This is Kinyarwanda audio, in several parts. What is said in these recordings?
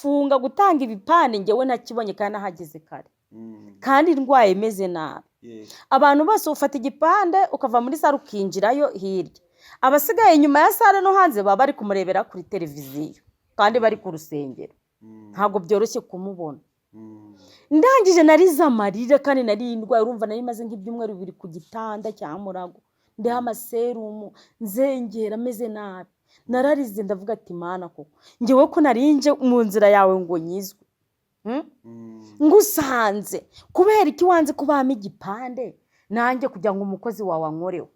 bafunga gutanga ibipande ngewe nakibonye kandi nahageze kare kandi ndwaye imeze nabi abantu bose ufata igipande ukava muri sare ukinjirayo hirya abasigaye inyuma ya sare no hanze baba bari kumurebera kuri televiziyo kandi bari ku rusengero ntabwo byoroshye kumubona ndangije narize amarira kandi nari ndwaye urumva nari maze nk'ibyumweru bibiri ku gitanda cya Murago ndiha amaserumu nzengera ameze nabi nararize ndavuga ati mana koko ngewe ko narinje mu nzira yawe ngo nyizwe ngusanze kubera iki wanze kubama igipande nanjye kugira ngo umukozi wawe ankoreho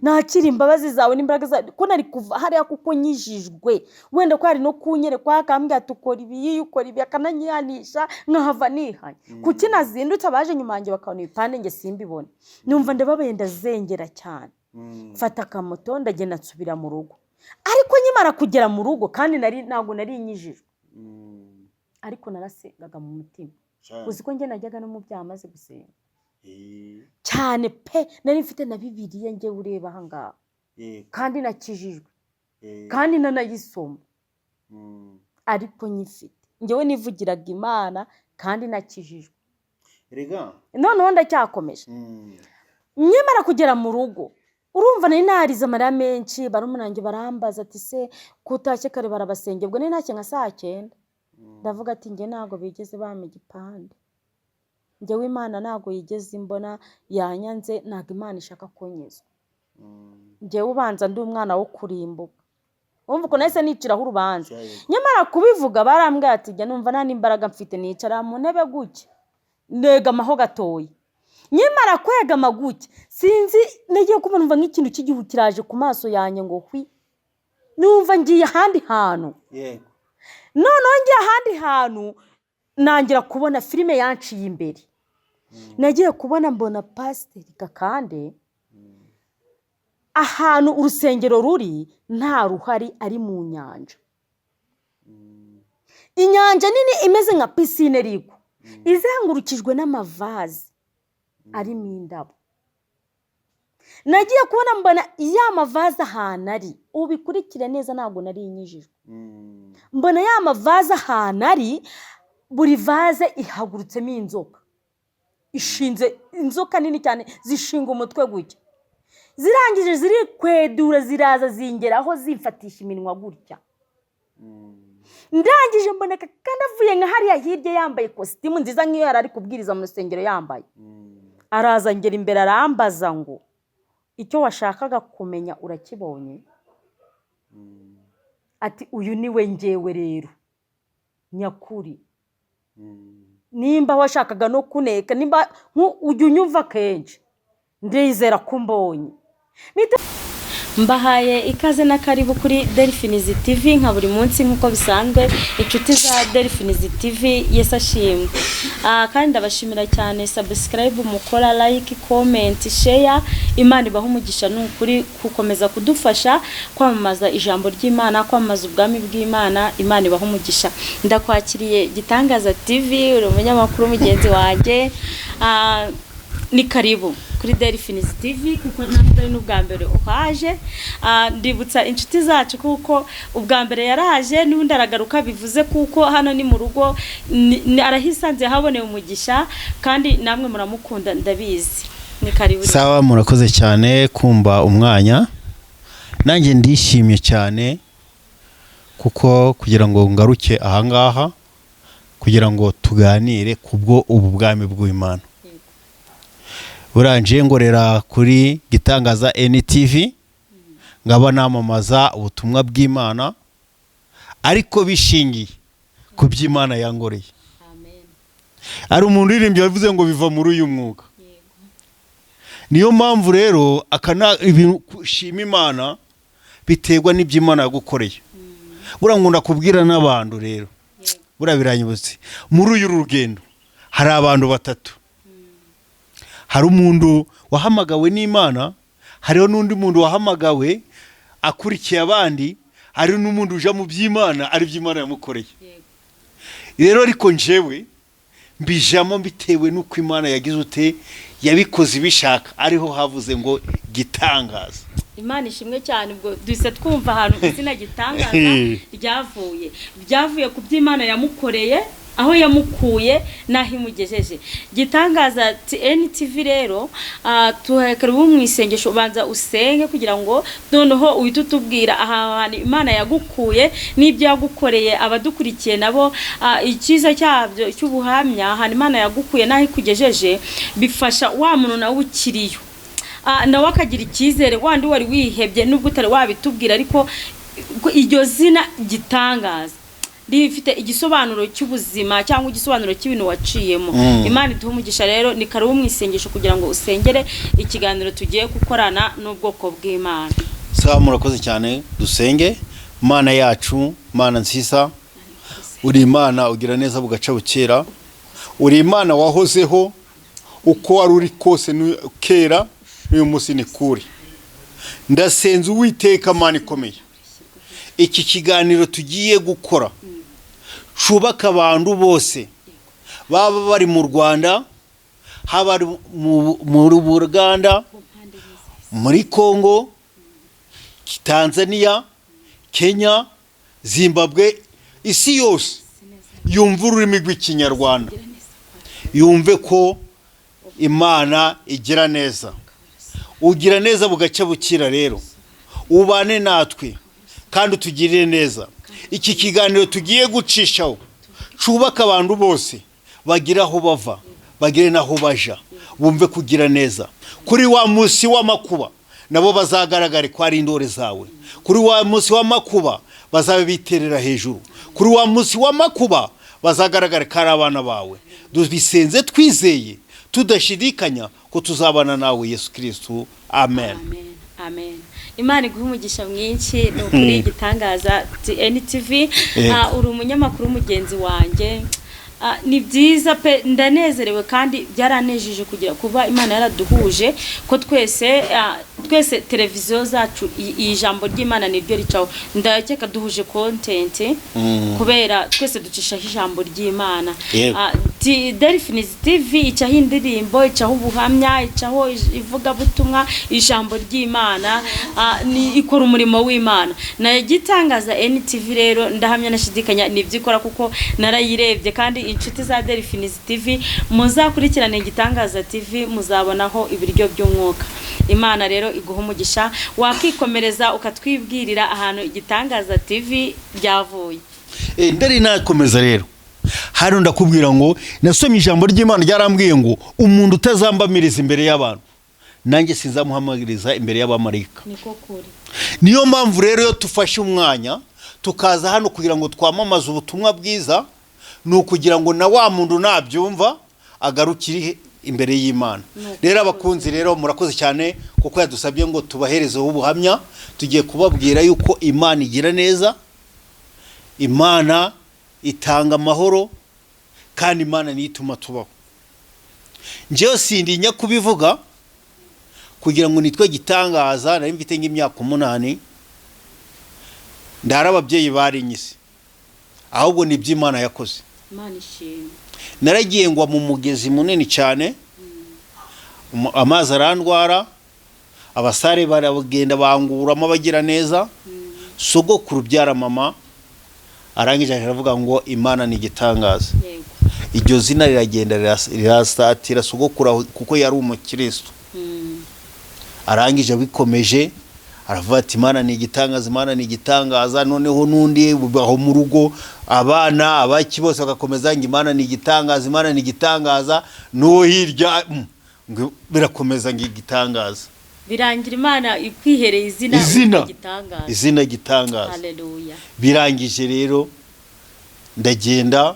nakira imbabazi zawe n'imbaraga zawe ko nari kuva hariya kuko nyijijwe wenda ko hari no kunyere kwa kambya tukora ibi ukora ibi akananyanisha nkahava nihanye kuki nazindutse abaje nyuma yanjye bakabona ibipande nge simbibone numva ndababaye ndazengera cyane mfata akamoto ndagenda nsubira mu rugo ariko nyimara kugera mu rugo kandi ntabwo nari nyijijwe ariko narasengaga mu mutima uzi ko nge najyaga no mu byaha maze gusenga cyane pe nari mfite na Bibiliya nge ureba aha ngaha kandi nakijijwe kandi nanayisoma ariko nyifite ngewe nivugiraga Imana kandi nakijijwe noneho ndacyakomeje nyamara kugera mu rugo urumva nari narize amarira menshi barumunange barambaza ati se kutashye kare barabasenge ubwo nari ntacye nka saa 9 ndavuga ati nge ntago bigeze bama igipande ngewe Imana ntago yigeze imbona yanyanze ntago Imana ishaka kunyeza ngewe ubanza ndi umwana wo kurimbuka umva ko nahise niciraho urubanza nyamara kubivuga barambwira ati nge numva nta n'imbaraga mfite nicara mu ntebe guke negamaho gatoya nyamara kwegama guke sinzi nagiye kubona nk'ikintu cy'igihu kiraje ku maso yanjye ngo hwi numva ngiye ahandi hantu noneho ngiye ahandi hantu nangira kubona filime yanciye imbere nagiye kubona mbona pasiteri Gakande ahantu urusengero ruri nta ruhari ari mu nyanja inyanja nini imeze nka pisine rigo izengurukijwe n'amavazi arimo indabo nagiye kubona mbona ya mavazi ahantu ari ubikurikire neza ntabwo nari inyijijwe mbona ya mavazi ahantu ari buri vaze ihagurutsemo inzoka ishinze inzoka nini cyane zishinga umutwe gutya zirangije ziri kwedura ziraza zingeraho zifatisha iminwa gutya ndangije mbona kandi avuye nka hariya hirya yambaye kositimu nziza nk'iyo yari ari kubwiriza mu rusengero yambaye araza ngera imbere arambaza ngo icyo washakaga kumenya urakibonye ati uyu niwe ngewe rero nyakuri nimba washakaga no kuneka nimba ujya unyumva kenshi ndizera ko mbonye mbahaye ikaze na karibu kuri Delphinizi TV nka buri munsi nkuko bisanzwe inshuti za Delphinizi TV yesashimwe kandi ndabashimira cyane subscribe mukora like comment share Imana ibaho umugisha n'ukuri kukomeza kudufasha kwamamaza ijambo ry'Imana kwamamaza ubwami bw'Imana Imana ibaho umugisha ndakwakiriye Gitangaza TV uri umunyamakuru mugenzi wanjye ni karibu kuri Delphinizi TV kuko natwe n'ubwa mbere uhaje ndibutsa inshuti zacu kuko ubwa mbere yaraje n'undi aragaruka bivuze kuko hano ni mu rugo arahisanze haboneye umugisha kandi namwe muramukunda ndabizi ni karibu sawa murakoze cyane kumba umwanya nanjye ndishimye cyane kuko kugira ngo ngaruke ahangaha kugira ngo tuganire kubwo ubu bwami bw'Imana buranje ngorera kuri Gitangaza NTV ngaba namamaza ubutumwa bw'Imana ariko bishingiye ku by'Imana yangoreye. Amen. Ari umuntu uririmbye yavuze ngo biva muri uyu mwuga. Niyo mpamvu rero akana ibishima Imana biterwa n'iby'Imana yagukoreye. Burangunda kubwira n'abantu rero. Burabiranyibutse muri uyu rugendo hari abantu batatu. Hari umuntu wahamagawe n'Imana, hariho n'undi muntu wahamagawe akurikiye abandi, hari n'umuntu uja mu by'Imana ari by'Imana yamukoreye. Rero ariko njewe mbijamo bitewe n'uko Imana yagize ute yabikoze bishaka ariho havuze ngo Gitangaza. Imana ishimwe cyane. Ubwo duhise twumva ahantu izina gitangaza ryavuye ku by'Imana yamukoreye, aho yamukuye naho imugejeje. Gitangaza NTV rero tuhekera ubu mu isengesho, ubanza usenge kugira ngo noneho uhite utubwira ahantu Imana yagukuye n'ibyo yagukoreye. Abadukurikiye nabo icyiza cyabyo cy'ubuhamya, ahantu Imana yagukuye naho ikugejeje, bifasha wa muntu nawe ukiriyo nawe akagira icyizere, wandi wari wihebye nubwo utari wabitubwira, ariko iryo zina gitangaza rifite igisobanuro cy'ubuzima cyangwa igisobanuro cy'ibintu waciyemo. Imana iduha umugisha rero. Ni karibu mu isengesho kugira ngo usengere ikiganiro tugiye gukorana n'ubwoko bw'Imana. Sawa, murakoze cyane. Dusenge. Mana yacu, Mana nziza, uri Imana ugira neza bugaca bukera, uri Imana wahozeho uko wari uri kose kera n'uyu munsi ni kuri. Ndasenze Uwiteka Mana ikomeye, iki kiganiro tugiye gukora cubaka abantu bose, baba bari mu Rwanda, haba mu Buganda, muri Kongo, Tanzania, Kenya, Zimbabwe, isi yose yumva ururimi rw'Ikinyarwanda, yumve ko Imana igira neza. Ugira neza bugaca bukira rero, ubane natwe kandi utugirire neza. Iki kiganiro tugiye gucishaho cubaka abantu bose, bagira aho bava, bagire naho baja, bumve kugira neza. Kuri wa munsi w'amakuba nabo bazagaragare ko ari indore zawe. Kuri wa munsi w'amakuba bazabe biterera hejuru. Kuri wa munsi w'amakuba bazagaragare ko ari abana bawe. Dubisenze twizeye tudashidikanya ko tuzabana nawe Yesu Kristo. Amen. Amen. Amen. Imana iguha umugisha mwinshi. Ni ukuri igitangaza NTV. Uri umunyamakuru mugenzi wanjye. Ni byiza pe, ndanezerewe kandi byaranejeje kugira kuba Imana yaraduhuje ko twese televiziyo zacu ijambo ry'Imana niryo ricaho. Ndakeka duhuje content kubera twese ducishaho ijambo ry'Imana. Delphine TV icaho indirimbo, icaho ubuhamya, icaho ivuga butumwa, ijambo ry'Imana, ni ikora umurimo w'Imana. Na gitangaza NTV rero ndahamya nashidikanya nibyikora kuko narayirebye, kandi inshuti za Delphine TV muzakurikirane Igitangaza TV muzabonaho ibiryo by'umwuka. Imana rero iguha umugisha, wakikomereza ukatwibwirira ahantu Igitangaza TV byavuye. Ndari nakomeza rero, hano ndakubwira ngo nasomye ijambo ry'Imana ryarambwiye ngo umuntu utazambamiriza imbere y'abantu nanjye sinzamuhamagiriza imbere y'abamarika. Niko kuri. Niyo mpamvu rero yo tufashe umwanya tukaza hano kugira ngo twamamaze ubutumwa bwiza, nukugira ngo na wa muntu nabyumva agarukire imbere y'Imana. Rero abakunzi rero murakoze cyane kuko yadusabye ngo tubaherezeho ubuhamya. Tugiye kubabwira yuko Imana igira neza, Imana itanga amahoro, kandi Imana niyo ituma tubaho. Njyewe sindinya kubivuga kugira ngo nitwe gitangaza. Nari mfite nk'imyaka 8 ndara ababyeyi bari nyisi, ahubwo ni by'Imana yakoze. Imana ishimwe. Naragiye ngwa mu mugezi munini cyane, amazi arandwara, abasare baragenda banguramo bagira neza. Sogokuru byara mama arangije aravuga ngo Imana ni igitangaza. Yego. Iryo zina riragenda rirasatira sogokuru kuko yari umukristo. Arangije bikomeje aravuga ati Imana ni igitangaza, Imana ni igitangaza. Noneho nundi baho mu rugo abana abaki bose bagakomeza ngo Imana ni igitangaza, Imana ni igitangaza. No hirya birakomeza ngo igitangaza, birangira Imana ikwihereye izina gitangaza. Izina gitangaza. Haleluya. Birangije rero ndagenda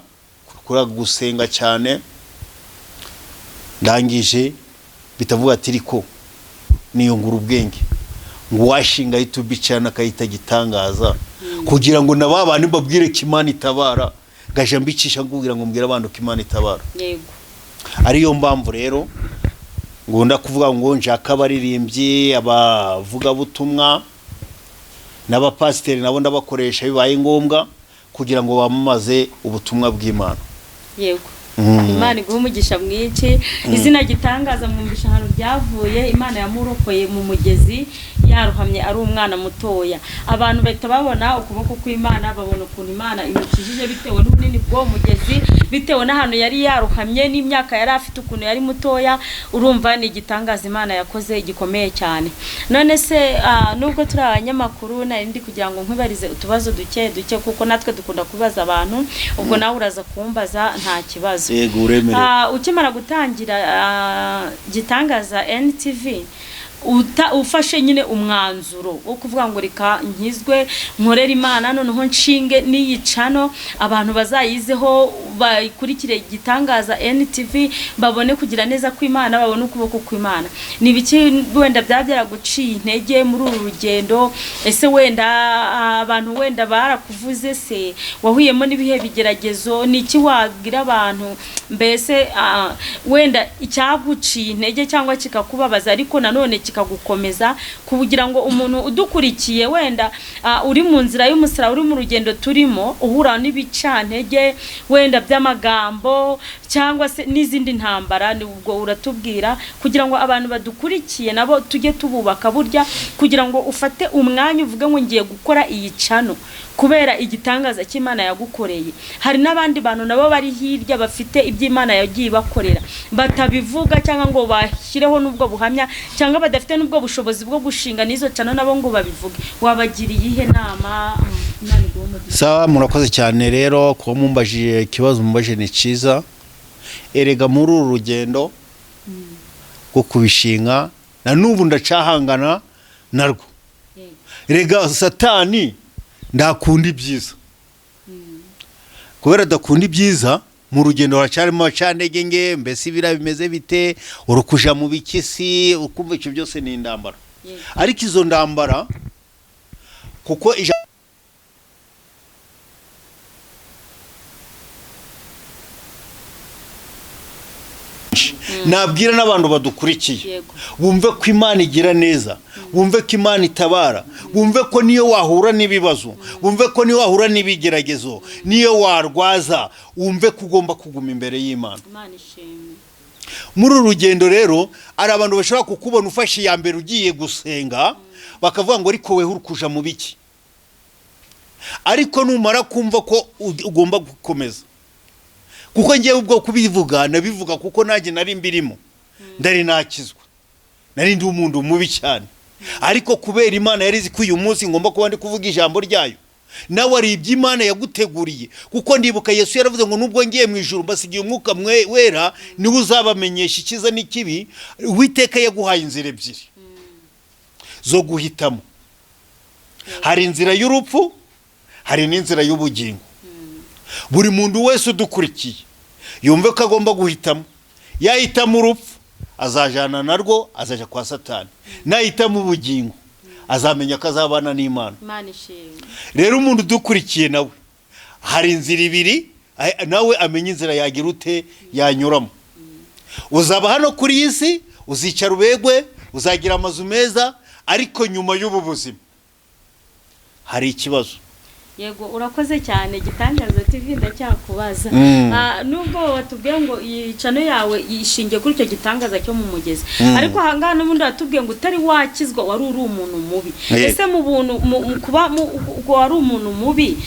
kura gusenga cyane, ndangije bitavuga ati riko niyo nguru ubwenge ngo washinga YouTube cyane akayita gitangaza kugira ngo nababane babwire ko Imana itabara, gaje mbicisha kugira ngo mbwira abantu ko Imana itabara. Yego. Ariyo mbamvu rero ngunda kuvuga ngo njaka abaririmbyi, abavuga butumwa n'abapasiteri nabo ndabakoresha bibaye ngombwa kugira ngo bamamaze ubutumwa bw'Imana. Yego. Imana iguha umugisha mwinshi. Izina gitangaza mwumvisha hano ryavuye. Imana yamurokoye mu mugezi yaruhamye ari umwana mutoya. Abantu bahita babona ukuboko kw'Imana, babona ukuntu Imana imukijije bitewe n'ubunini bwo mugezi, bitewe n'ahantu yari yaruhamye n'imyaka yari afite ukuntu yari mutoya. Urumva ni igitangaza Imana yakoze gikomeye cyane. None se nubwo turi abanyamakuru nari ndi kugira ngo nkwibarize utubazo duke kuko natwe dukunda kubaza abantu, ubwo nawe uraza kumbaza nta kibazo. Yego uremere. Ukimara gutangira gitangaza NTV, ufashe nyine umwanzuro wo kuvuga ngo reka nkizwe nkorera Imana, noneho nshinge n'iyicano abantu bazayizeho bayikurikire gitangaza NTV, babone kugira neza kw'Imana, babone ukuboko kw'Imana. Ni biki wenda byabyara guciye intege muri uru rugendo? Ese wenda abantu wenda barakuvuze se, wahuyemo n'ibihe bigeragezo? Ni iki wabwira abantu mbese wenda icyaguciye intege cyangwa kikakubabaza ariko nanone kikagukomeza kugira ngo umuntu udukurikiye wenda uri mu nzira y'umusara, uri mu rugendo turimo, uhura n'ibicantege wenda by'amagambo cyangwa se n'izindi ntambara, ni ubwo uratubwira kugira ngo abantu badukurikiye nabo tujye tububaka burya, kugira ngo ufate umwanya uvuge ngo ngiye gukora iyi cano kubera igitangaza cy'Imana yagukoreye. Hari n'abandi bantu nabo bari hirya bafite iby'Imana yagiye bakorera, batabivuga cyangwa ngo bashyireho n'ubwo buhamya, cyangwa badafite n'ubwo bushobozi bwo gushinga n'izo cano nabo ngo babivuge. Wabagiriye ihe nama? Sawa, murakoze cyane rero kuba mumbajije ikibazo mumbaje ni cyiza. Erega muri uru rugendo rwo kubishinga na n'ubu ndacahangana narwo. Erega Satani ndakunda ibyiza, kubera adakunda ibyiza mu rugendo haracyarimo abacantege, mbese ibira bimeze bite, urukuja mu bikisi, ukumva icyo byose ni indambara. Ariko izo ndambara kuko nabwira n'abantu badukurikiye, bumve ko Imana igira neza, bumve ko Imana itabara, bumve ko niyo wahura n'ibibazo, bumve ko niyo wahura n'ibigeragezo, niyo warwaza, wumve ko ugomba kuguma imbere y'Imana. Muri uru rugendo rero ari abantu bashobora kukubona ufashe iya mbere ugiye gusenga, bakavuga ngo ariko wewe urukuja mu biki, ariko numara kumva ko ugomba gukomeza. Kuko ngiye ubwo kubivuga nabivuga kuko nanjye nari mbirimo, ndari nakizwa, nari ndi umuntu mubi cyane, ariko kubera Imana yari izi ko uyu munsi ngomba kuba ndi kuvuga ijambo ryayo, nawe ari iby'Imana yaguteguriye. Kuko ndibuka Yesu yaravuze ngo nubwo ngiye mu ijuru mbasigiye umwuka wera, niwe uzabamenyesha ikiza n'ikibi. Uwiteka yaguhaye inzira ebyiri zo guhitamo, hari inzira y'urupfu, hari n'inzira y'ubugingo. Buri muntu wese udukurikiye yumve ko agomba guhitamo. Yahitamo urupfu azajana narwo, azaja kwa Satani. Nahitamo ubugingo azamenya ko azabana n'Imana. Rero umuntu udukurikiye nawe hari inzira ibiri, nawe amenya inzira yagira ute yanyuramo. Uzaba hano kuri iyi si, uzicara ubegwe, uzagira amazu meza, ariko nyuma y'ubu buzima hari ikibazo. Yego urakoze cyane gitangaza TV, ndacyakubaza nubwo watubwiye ngo icano yawe yishingiye kuri icyo gitangaza cyo mu mugezi, ariko hangana n'ubundi watubwiye ngo utari wakizwa wari uri umuntu mubi. Ese mu buntu kuba wari umuntu mubi,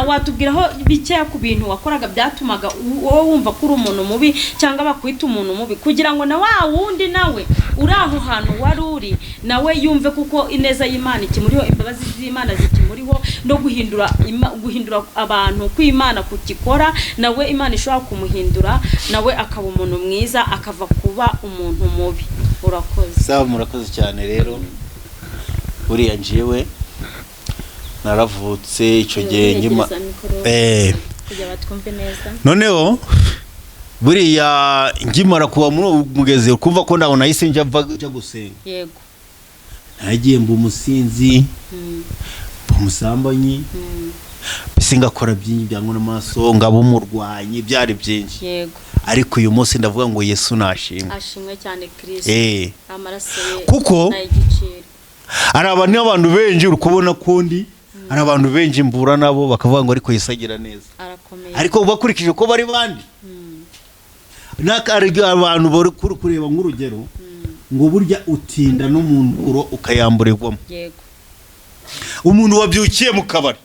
watubwiraho bikeya ku bintu wakoraga byatumaga wowe wumva ko uri umuntu mubi cyangwa bakwita umuntu mubi, kugira ngo na wa wundi nawe uri aho hantu wari uri nawe yumve kuko ineza y'Imana ikimuriho, imbabazi z'Imana zikimuriho, no guhindura abantu kw'Imana kukikora, nawe Imana ishobora kumuhindura, nawe akaba umuntu mwiza, akava kuba umuntu mubi. Urakoze. Sawa, murakoze cyane rero. Buriya njewe naravutse icyo gihe kugira batwumve neza. Noneho buriya ngimara kuba muri mugezi kumva ko ndabona yise njya gusenga. Yego. Nagiye mba umusinzi, umusambanyi, bisingakora byinyi byango n'amaso, ngabo umurwanyi, byari byinshi. Yego. Ariko uyu munsi ndavuga ngo Yesu nashimwe. Ashimwe cyane Kristo. Amaraso ye kuko ari abantu benshi uri kubona kundi, ari abantu benshi mbura nabo bakavuga ngo ariko Yesu agira neza. Arakomeye. Ariko bakurikije ko bari bandi. Naka ari abantu bari kureba nk'urugero, ngo burya utinda no mu nduro ukayamburirwamo. yego Umuntu wabyukiye mu kabari,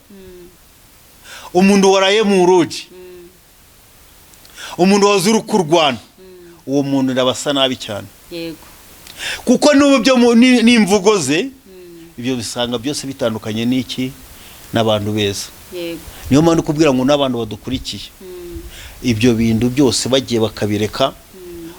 umuntu waraye mu rugi, umuntu wazura kurwana, uwo muntu ndabasa nabi cyane. yego Kuko n'ubu byo n'imvugo ze ibyo bisanga byose bitandukanye n'iki n'abantu beza. yego Niyo mpamvu kubwira ngo n'abantu badukurikiye ibyo bintu byose bagiye bakabireka,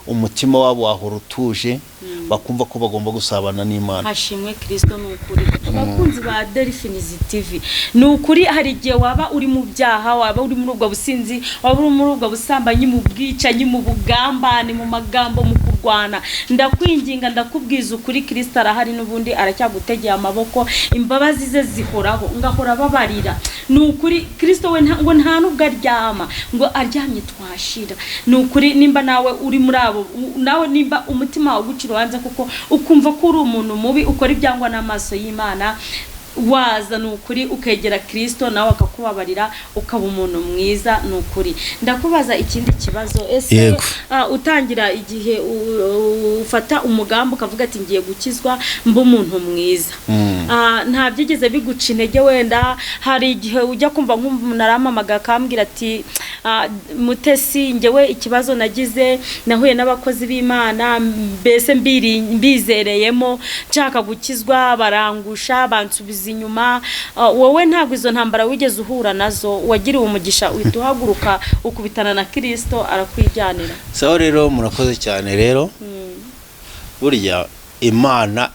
umutima wabo wahora utuje, bakumva ko bagomba gusabana n'Imana. hashimwe Kristo. Ni ukuri abakunzi ba Delphinies TV, ni ukuri hari igihe waba uri mu byaha, waba uri muri ubwo businzi, waba uri muri ubwo busambanyi, mu bwicanyi, mu bugambane, mu magambo, mu kurwana, ndakwinginga ndakubwiza ukuri, Kristo arahari n'ubundi aracyagutegeye amaboko, imbabazi ze zihoraho, ngahora babarira. Ni ukuri Kristo we ngo nta nubwo aryama, ngo aryamye twashira. Ni ukuri nimba nawe uri muri abo, nawe nimba umutima wawe gucira ubanza kuko ukumva ko uri umuntu mubi ukora ibyangwa n'amaso y'Imana, waza ni ukuri ukegera Kristo nawe akakubabarira ukaba umuntu mwiza. Ni ukuri ndakubaza ikindi kibazo, ese utangira igihe ufata umugambi ukavuga ati ngiye gukizwa mba umuntu mwiza, nta byigeze biguca intege? Wenda hari igihe ujya kumva nk'umuntu aramamaga akambwira ati Mutesi, ngewe ikibazo nagize, nahuye n'abakozi b'Imana, mbese mbizereyemo nshaka gukizwa, barangusha bansubiza inyuma. Wowe ntabwo izo ntambara wigeze uhura nazo? Wagiriwe umugisha uhita uhaguruka ukubitana na Kristo arakwijyanira. Sawa rero murakoze cyane. Rero burya Imana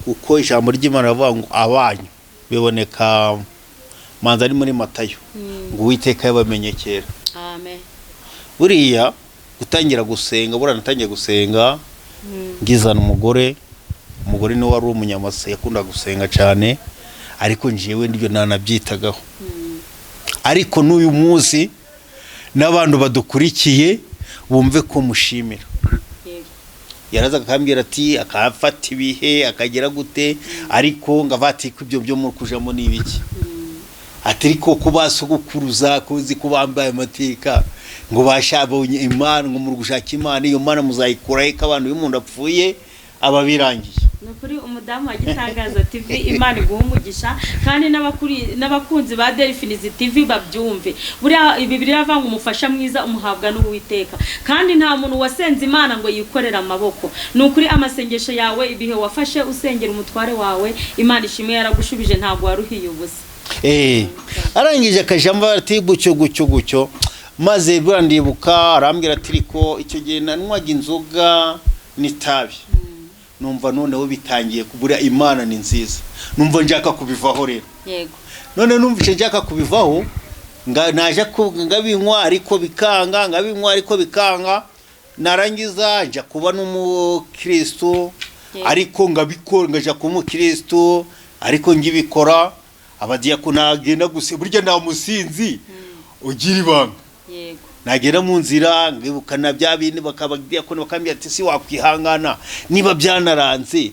uko ijambo ry'Imana rivuga ngo abanyu biboneka manza ari muri Matayo, ngo Uwiteka yabamenyekera. Amen. Buriya gutangira gusenga, burana natangiye gusenga ngizana umugore niwe wari umunyamasa, yakunda gusenga cyane, ariko njewe ndibyo nanabyitagaho. Ariko n'uyu munsi n'abantu badukurikiye bumve ko mushimira. Yaraza akambwira ati akafata ibihe akagera gute, ariko ngavati ko ibyo byo muri kujamo n'ibiki. Atiriko kubasugukuruza kuzi kubambaye amateka ngo bashabonye Imana, ngo muri gushaka Imana, iyo Mana muzayikuraho abantu y'umuntu apfuye ababirangiye. Nukuri umudamu wagitangaza TV, Imana iguha umugisha, kandi n'abakunzi ba Delphinies TV babyumve. Buriya Bibiliya ivanga umufasha mwiza umuhabwa n'Uwiteka, kandi nta muntu wasenze Imana ngo yikorera amaboko. Nukuri amasengesho yawe, ibihe wafashe usengera umutware wawe, Imana ishimwe yaragushubije, ntabwo waruhiye ubusa. Arangije akajamba ati gucyo maze burandibuka arambwira ati riko icyo gihe nanywaga inzoga n'itabi, numva noneho bitangiye kubura Imana ni nziza, numva njaka kubivaho rero. Yego. None numva njaka kubivaho, naje ngabinywa ariko bikanga, ngabinywa ariko bikanga, narangiza nja kuba n'umukristo, ariko ngabikora ngaja kuba umukristo, ariko ngibikora abadiyakona agenda guse burya nta musinzi ugira ibanga. Yego. Nagera mu nzira ngibukana bya bindi bakabadiyakona bakambya ati si wakwihangana niba byanaranze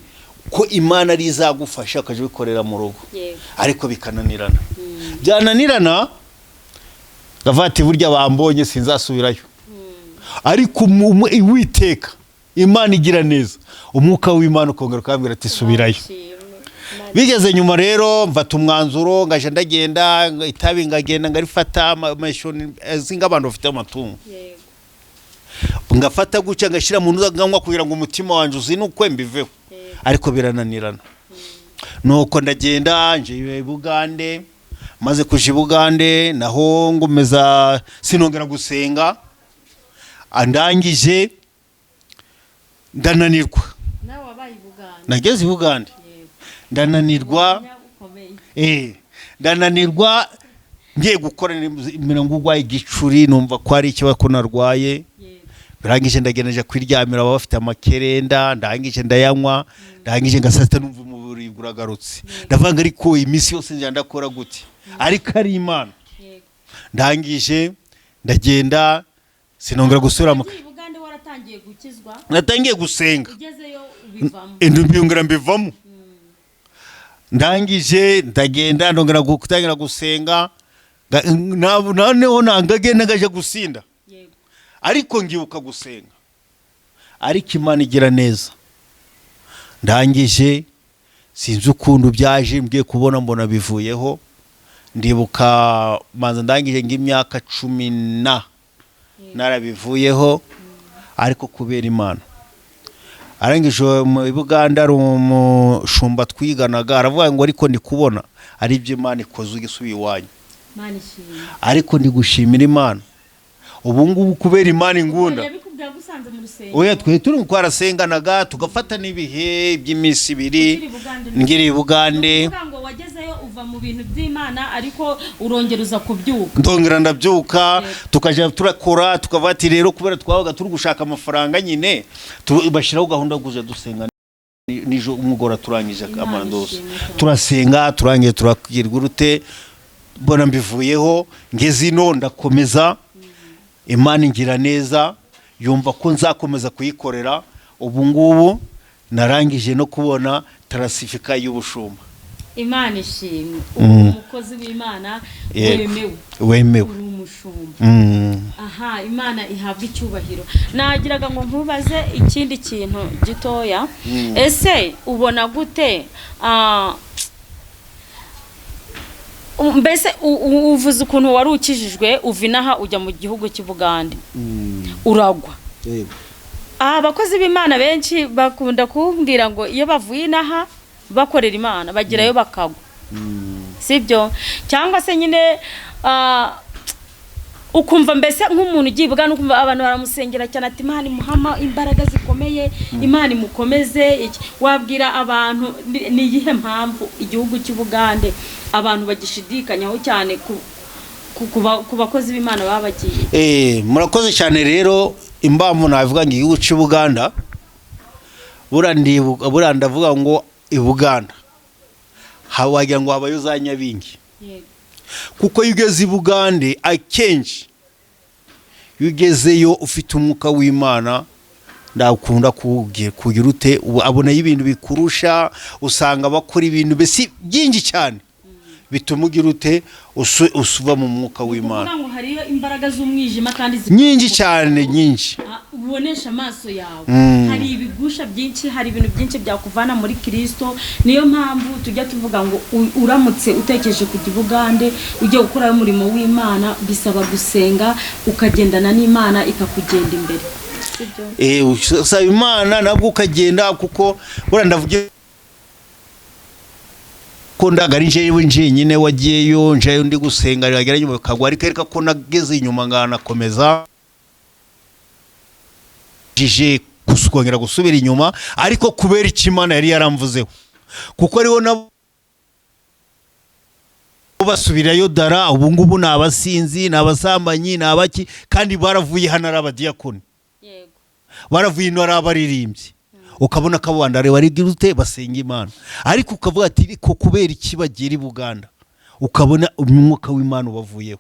ko Imana ari izagufasha ukaje bikorera mu rugo. Yego. Ariko bikananirana. Byananirana gavati burya bambonye sinzasubirayo. Ariko Uwiteka Imana igira neza, umwuka w'Imana ukongera ukambwira ati subirayo. Bigeze nyuma rero mfata umwanzuro ngaje ndagenda itabi ngagenda ngarifata amashoni zinga abantu bafite amatungo. Yego. Ngafata guca ngashira mu ntuza nganywa kugira ngo umutima wanje uzinukwe mbiveho. Ariko birananirana. Nuko ndagenda nje Bugande, maze kuja Bugande naho ngomeza sinongera gusenga, andangije ndananirwa. Nawe wabaye Bugande. Nageze Bugande. Ndananirwa, ndananirwa ngiye gukora imirongo ugwaye igicuri, numva ko ari icyo ko narwaye. Birangije ndageneje kwiryamira abafite amakerenda, ndangije ndayanywa, ndangije ngasata numva umubiri uragarutse. Ndavanga ariko imisi yose nje ndakora gute, ariko ari Imana. Ndangije ndagenda sinongera gusura mu Bugande. Waratangiye gukizwa? Natangiye gusenga. Ugezeyo ubivamo? Ndumbyongera mbivamo. Ndangije ndagenda ndongera gutangira gusenga, noneho nangagenda ngaje gusinda. Yego. Ariko ngibuka gusenga, ariko Imana igira neza. ndangije sinzi ukuntu byaje mbwiye kubona mbona bivuyeho, ndibuka manza ndangije ng'imyaka 10 narabivuyeho, ariko kubera Imana. Arangije mu Buganda ari umushumba twiganaga aravuga ngo ariko ndi kubona ari ibyo Imana ikoze ugisubiye iwanyu, ariko ndi gushimira Imana ubu ngubu kubera Imana ingunda. Oya twe turi twarasenganaga tugafata n'ibihe by'iminsi 2 ngiri Bugande, ngo wagezeyo uva mu bintu by'Imana ariko urongera uza kubyuka. Ndongera ndabyuka tukaje turakora tukavati rero kubera twabaga turi gushaka amafaranga nyine bashiraho gahunda guze dusenga nijo umugora turangije amandose turasenga turangiye turakirwa urute mbona mbivuyeho ngeze ino ndakomeza Imana ingira neza yumva ko nzakomeza kuyikorera. Ubu ngubu narangije no kubona tarasifika y'ubushumba. Imana ishimwe umukozi w'Imana wemewe umushumba. Aha, Imana ihabwa icyubahiro. Nagiraga ngo nkubaze ikindi kintu gitoya, ese ubona gute mbese uvuze ukuntu wari ukijijwe uvinaha ujya mu gihugu cy'Ubugande uragwa. Abakozi b'Imana benshi bakunda kumbwira ngo iyo bavuye inaha bakorera Imana bagirayo bakagwa, sibyo? Cyangwa se nyine ukumva mbese nk'umuntu ugiye Bugande ukumva abantu baramusengera cyane ati Imana imuhama imbaraga zikomeye, Imana imukomeze. Wabwira abantu ni iyihe mpamvu igihugu cy'Ubugande abantu bagishidikanyaho cyane ku bakozi b'Imana babagiye? Murakoze cyane rero. Impamvu navuga ngo igihugu cy'Ubuganda burandavuga ngo ibuganda hawagira ngo habayo za Nyabingi, kuko yugeze ibugande akenshi yugezeyo ufite umwuka w'Imana ndakunda kugira ute abona y'ibintu bikurusha, usanga bakora ibintu besi byinji cyane bituma ugira ute usuva mu mwuka w'Imana. Kugira ngo hariyo imbaraga z'umwijima kandi nyinji cyane nyinji ubonesha amaso yawe. Hari ibigusha byinshi, hari ibintu byinshi byakuvana muri Kristo. Niyo mpamvu tujya tuvuga ngo uramutse utekereje kujya Bugande ujye gukora umurimo w'Imana bisaba gusenga ukagendana n'Imana ikakugenda imbere, sibyo? Usaba Imana nabwo ukagenda, kuko burandavuge ko ndagari nje nyine wagiyeyo nje ndi gusenga ragera nyuma kagwa, ariko ko nageze inyuma nganakomeza jije kusukongera gusubira inyuma, ariko kubera Imana yari yaramvuzeho, kuko ariho nabo basubirayo dara. Ubu ngubu nabasinzi nabasambanyi nabaki, kandi baravuye hano ari abadiyakoni, baravuye no ari abaririmbyi, ukabona ko abandare barigira ute basenga Imana, ariko ukavuga ati ko kubera iki bagira i Buganda, ukabona umwuka w'Imana ubavuyeho.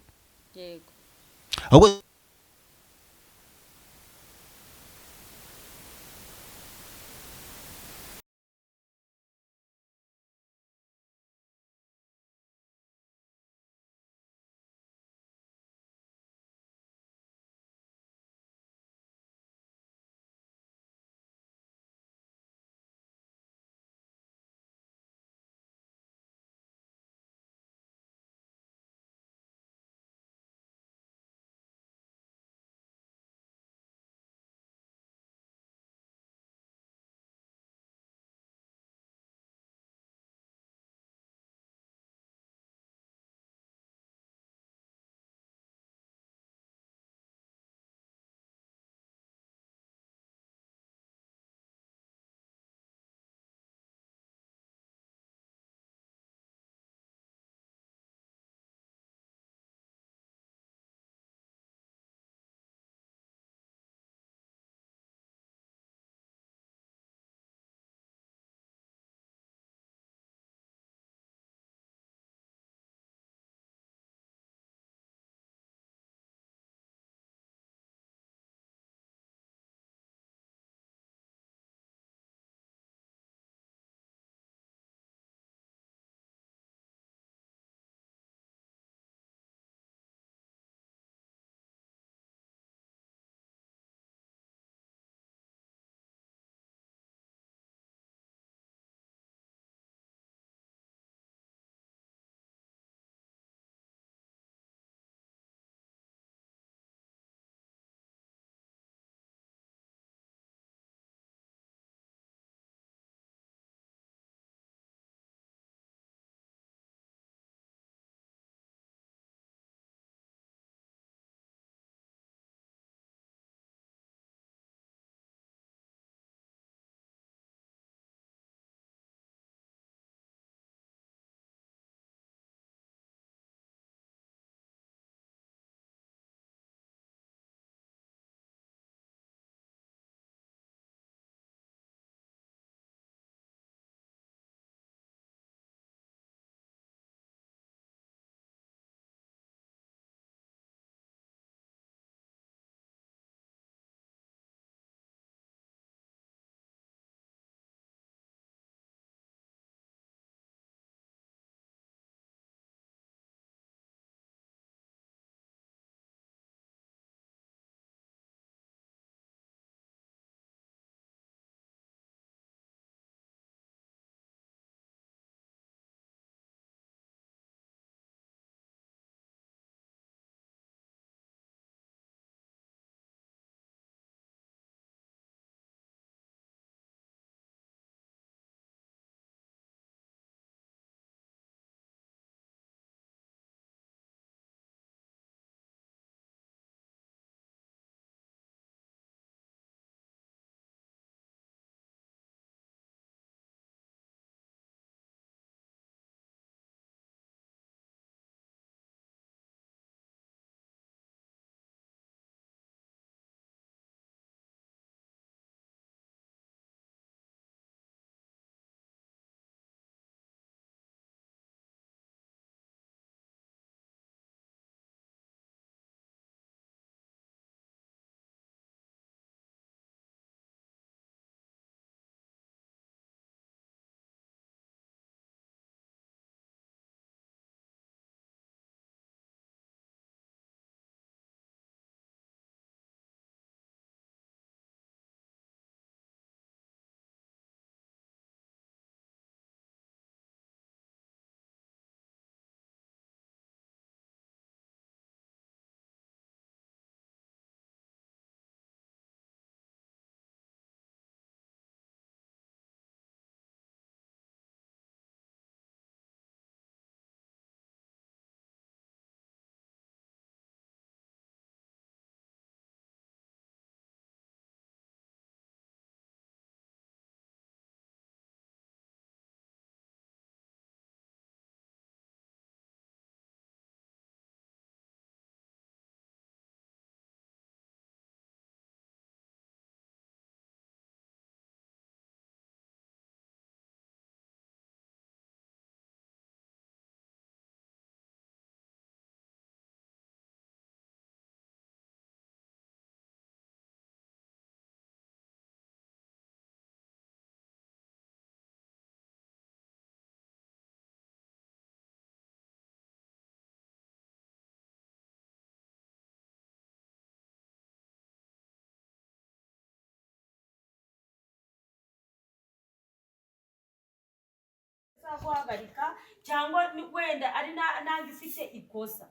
akaguhagarika cyangwa wenda ari ntabwo ifite ikosa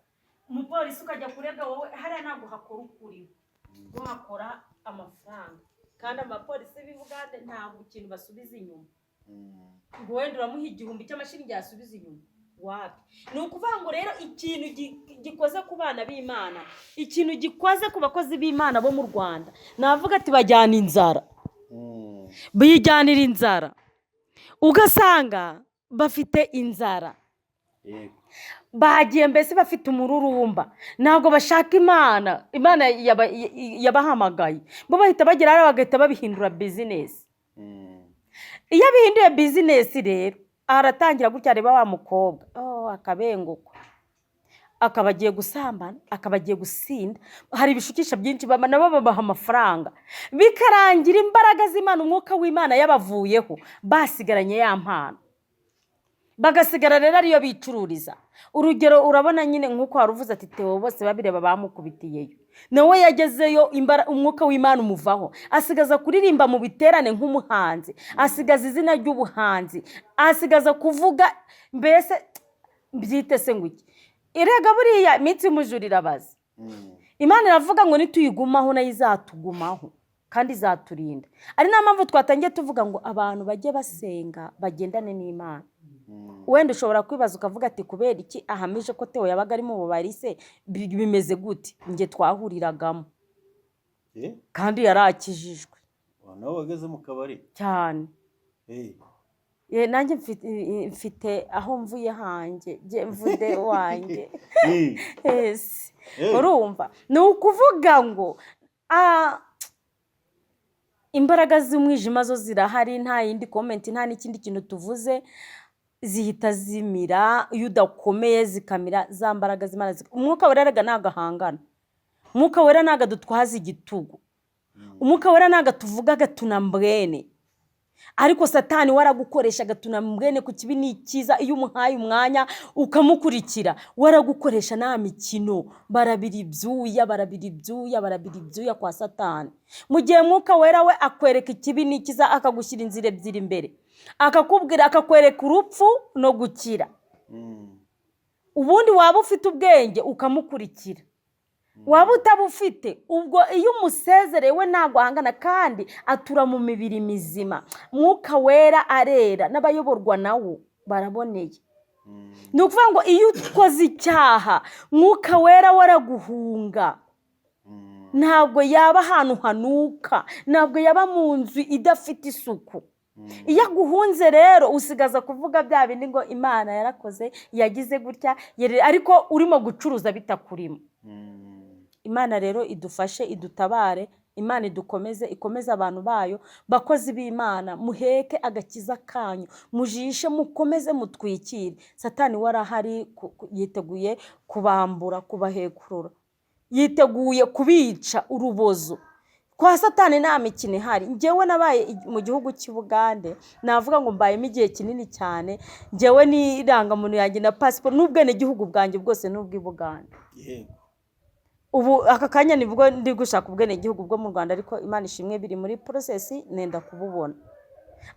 umupolisi ukajya kurega wowe hariya ntabwo hakora ukuriwe bo hakora amafaranga kandi amapolisi b'Ubugande ntabwo ikintu basubiza inyuma ngo wenda uramuha 1,000 cy'amashiringi yasubiza inyuma wapi ni ukuvuga ngo rero ikintu gikoze ku bana b'Imana ikintu gikoze ku bakozi b'Imana bo mu Rwanda navuga ati bajyana inzara bijyanira inzara ugasanga bafite inzara bagiye mbese bafite umururumba ntabwo bashaka Imana yabahamagaye bo bahita bagera hariya bagahita babihindura bizinesi iyo bihinduye bizinesi rero aratangira gutya areba wa mukobwa akabenguka akaba agiye gusambana akaba agiye gusinda hari ibishukisha byinshi nabo babaha amafaranga bikarangira imbaraga z'Imana umwuka w'Imana yabavuyeho basigaranye ya mpano bagasigara rero ariyo bicururiza urugero urabona nyine nk'uko waruvuze ati Theo bose babireba bamukubitiyeyo nawe yagezeyo umwuka w'Imana umuvaho asigaza kuririmba mu biterane nk'umuhanzi asigaza izina ry'ubuhanzi asigaza kuvuga mbese byite se ngwiki irega buriya iminsi y'umujurira bazi Imana iravuga ngo nituyigumaho nayo izatugumaho kandi izaturinda ari na mpamvu twatangiye tuvuga ngo abantu bajye basenga bagendane n'Imana wenda ushobora kwibaza ukavuga ati kubera iki ahamije ko Theo yabaga ari mu bubari se bimeze gute nge twahuriragamo kandi yarakijijwe nawe wageze mu kabari cyane nanjye mfite aho mvuye hanjye mvude wanjye urumva ni ukuvuga ngo imbaraga z'umwijima zo zirahari nta yindi komenti nta n'ikindi kintu tuvuze zihita zimira iyo udakomeye zikamira za mbaraga z'Imana umwuka wera rega nagahangana umwuka wera naga dutwaza igitugu umwuka wera naga tuvuga gatunambwene ariko satani waragukoresha gatunambwene ku kibi ni cyiza iyo umuhaye umwanya ukamukurikira waragukoresha na mikino barabiri ibyuya kwa satani mu gihe mwuka wera we akwereka ikibi ni cyiza akagushyira inzira ebyiri imbere akakubwira akakwereka urupfu no gukira ubundi waba ufite ubwenge ukamukurikira waba utabufite ubwo iyo umusezerewe ntabwo ahangana kandi atura mu mibiri mizima mwuka wera arera n'abayoborwa nawo baraboneye ni ukuvuga ngo iyo ukoze icyaha mwuka wera waraguhunga ntabwo yaba ahantu hanuka ntabwo yaba mu nzu idafite isuku iyo aguhunze rero usigaza kuvuga bya bindi ngo Imana yarakoze yagize gutya ariko urimo gucuruza bitakurimo Imana rero idufashe idutabare Imana ikomeze abantu bayo bakozi b'Imana muheke agakiza kanyu mujishe mukomeze mutwikire satani warahari yiteguye kubambura kubahekurura yiteguye kubica urubozo kwa satani nta mikino ihari njyewe nabaye mu gihugu cy'Ubugande navuga ngo mbayemo igihe kinini cyane njyewe n'irangamuntu yanjye na passport n'ubwene gihugu bwanjye bwose n'ubw'Ubugande ubu aka kanya nibwo ndi gushaka ubwene gihugu bwo mu Rwanda ariko Imana ishimwe biri muri process nenda kububona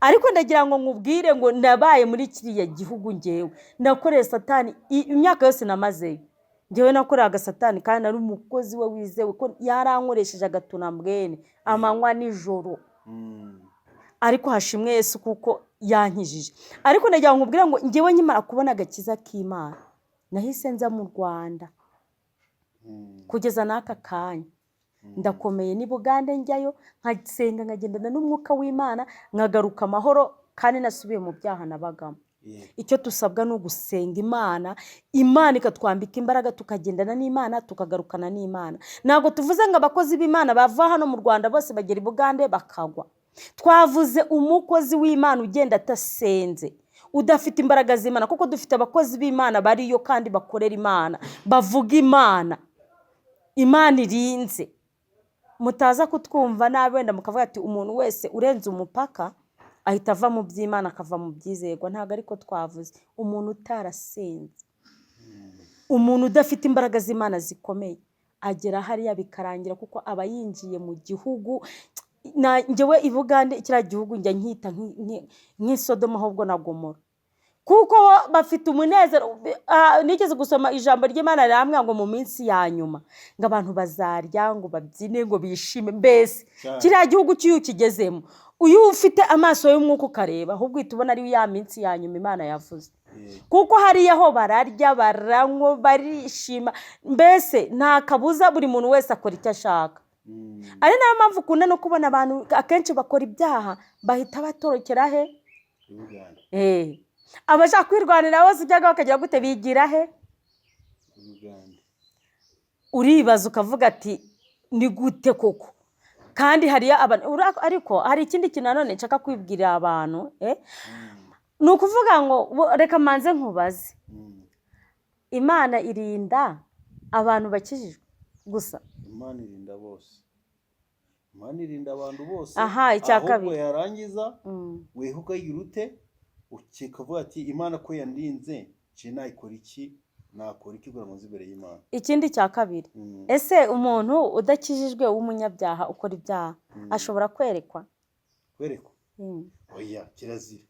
ariko ndagira ngo nkubwire ngo nabaye muri kiriya gihugu njyewe nakoreye satani imyaka yose namazeyo njyewe nakoreraga satani kandi nari umukozi we wizewe ko yarankoresheje agatunambwene amanywa nijoro ariko hashimwe Yesu kuko yankijije ariko ndagira ngo nkubwire ngo njyewe nyimara kubona agakiza k'Imana nahise nza mu Rwanda kugeza n'aka kanya ndakomeye ni Bugande njyayo nkasenga nkagendana n'umwuka w'Imana nkagaruka amahoro kandi nasubiye mu byaha nabagamo icyo tusabwa no gusenga Imana ikatwambika imbaraga tukagendana n'Imana tukagarukana n'Imana ntabwo tuvuze ngo abakozi b'Imana bava hano mu Rwanda bose bagera i Bugande bakagwa twavuze umukozi w'Imana ugenda atasenze udafite imbaraga z'Imana kuko dufite abakozi b'Imana bariyo kandi bakorera Imana bavuga Imana irinze mutaza kutwumva nabi wenda mukavuga ati umuntu wese urenze umupaka ahita ava mu by'Imana akava mu byizerwa ntabwo ariko twavuze umuntu utarasenze umuntu udafite imbaraga z'Imana zikomeye agera hariya bikarangira kuko aba yinjiye mu gihugu njyewe i Bugande kiriya gihugu njya nkita nk'Isodoma ahubwo na Gomora kuko bafite umunezero. Nigeze gusoma ijambo ry'Imana rirambwira ngo mu minsi ya nyuma ngo abantu bazarya, ngo babyine, ngo bishime. Mbese kiriya gihugu cy'iyo ukigezemo, uyu ufite amaso y'umwuka ukareba, ahubwo uhita ubona ari ya minsi ya nyuma Imana yavuze. Kuko hariya ho bararya, baranywa, barishima. Mbese nta kabuza, buri muntu wese akora icyo ashaka. Ari nayo mpamvu ukunda no kubona abantu akenshi bakora ibyaha bahita batorokera he? Abashaka kwirwanira bose ujyaga bakagira gute, bigira he? Uribaza ukavuga ati ni gute koko? Kandi hariya ariko hari ikindi kintu nanone nshaka kwibwirira abantu, ni ukuvuga ngo reka manze nkubaze, Imana irinda abantu bakijijwe gusa? Imana irinda bose. Imana irinda abantu bose. Icya kabiri, ahubwo yarangiza weho ukagira ute, ukikavuga ati Imana ko yandinze nje nayikora iki, nakora iki kugira ngo nze imbere y'Imana. Ikindi cya kabiri, ese umuntu udakijijwe w'umunyabyaha ukora ibyaha ashobora kwerekwa? Oya, kirazira.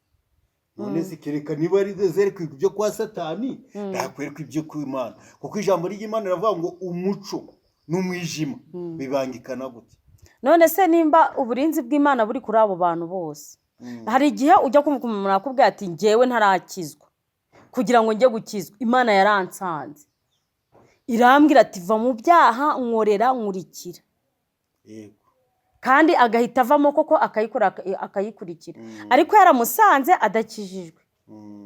None zikereka niba ari zerekwa ibyo kwa Satani, yakwereka ibyo ku Imana. Kuko ijambo ry'Imana riravuga ngo umuco n'umwijima bibangikana gute. None se nimba uburinzi bw'Imana buri kuri abo bantu bose, hari igihe ujya kumva umuntu akubwira ati njyewe ntarakizwa, kugira ngo njye gukizwa Imana yaransanze, irambwira ati va mu byaha nkorera nkurikira. Kandi agahita avamo koko akayikurikira. Ariko yaramusanze adakijijwe,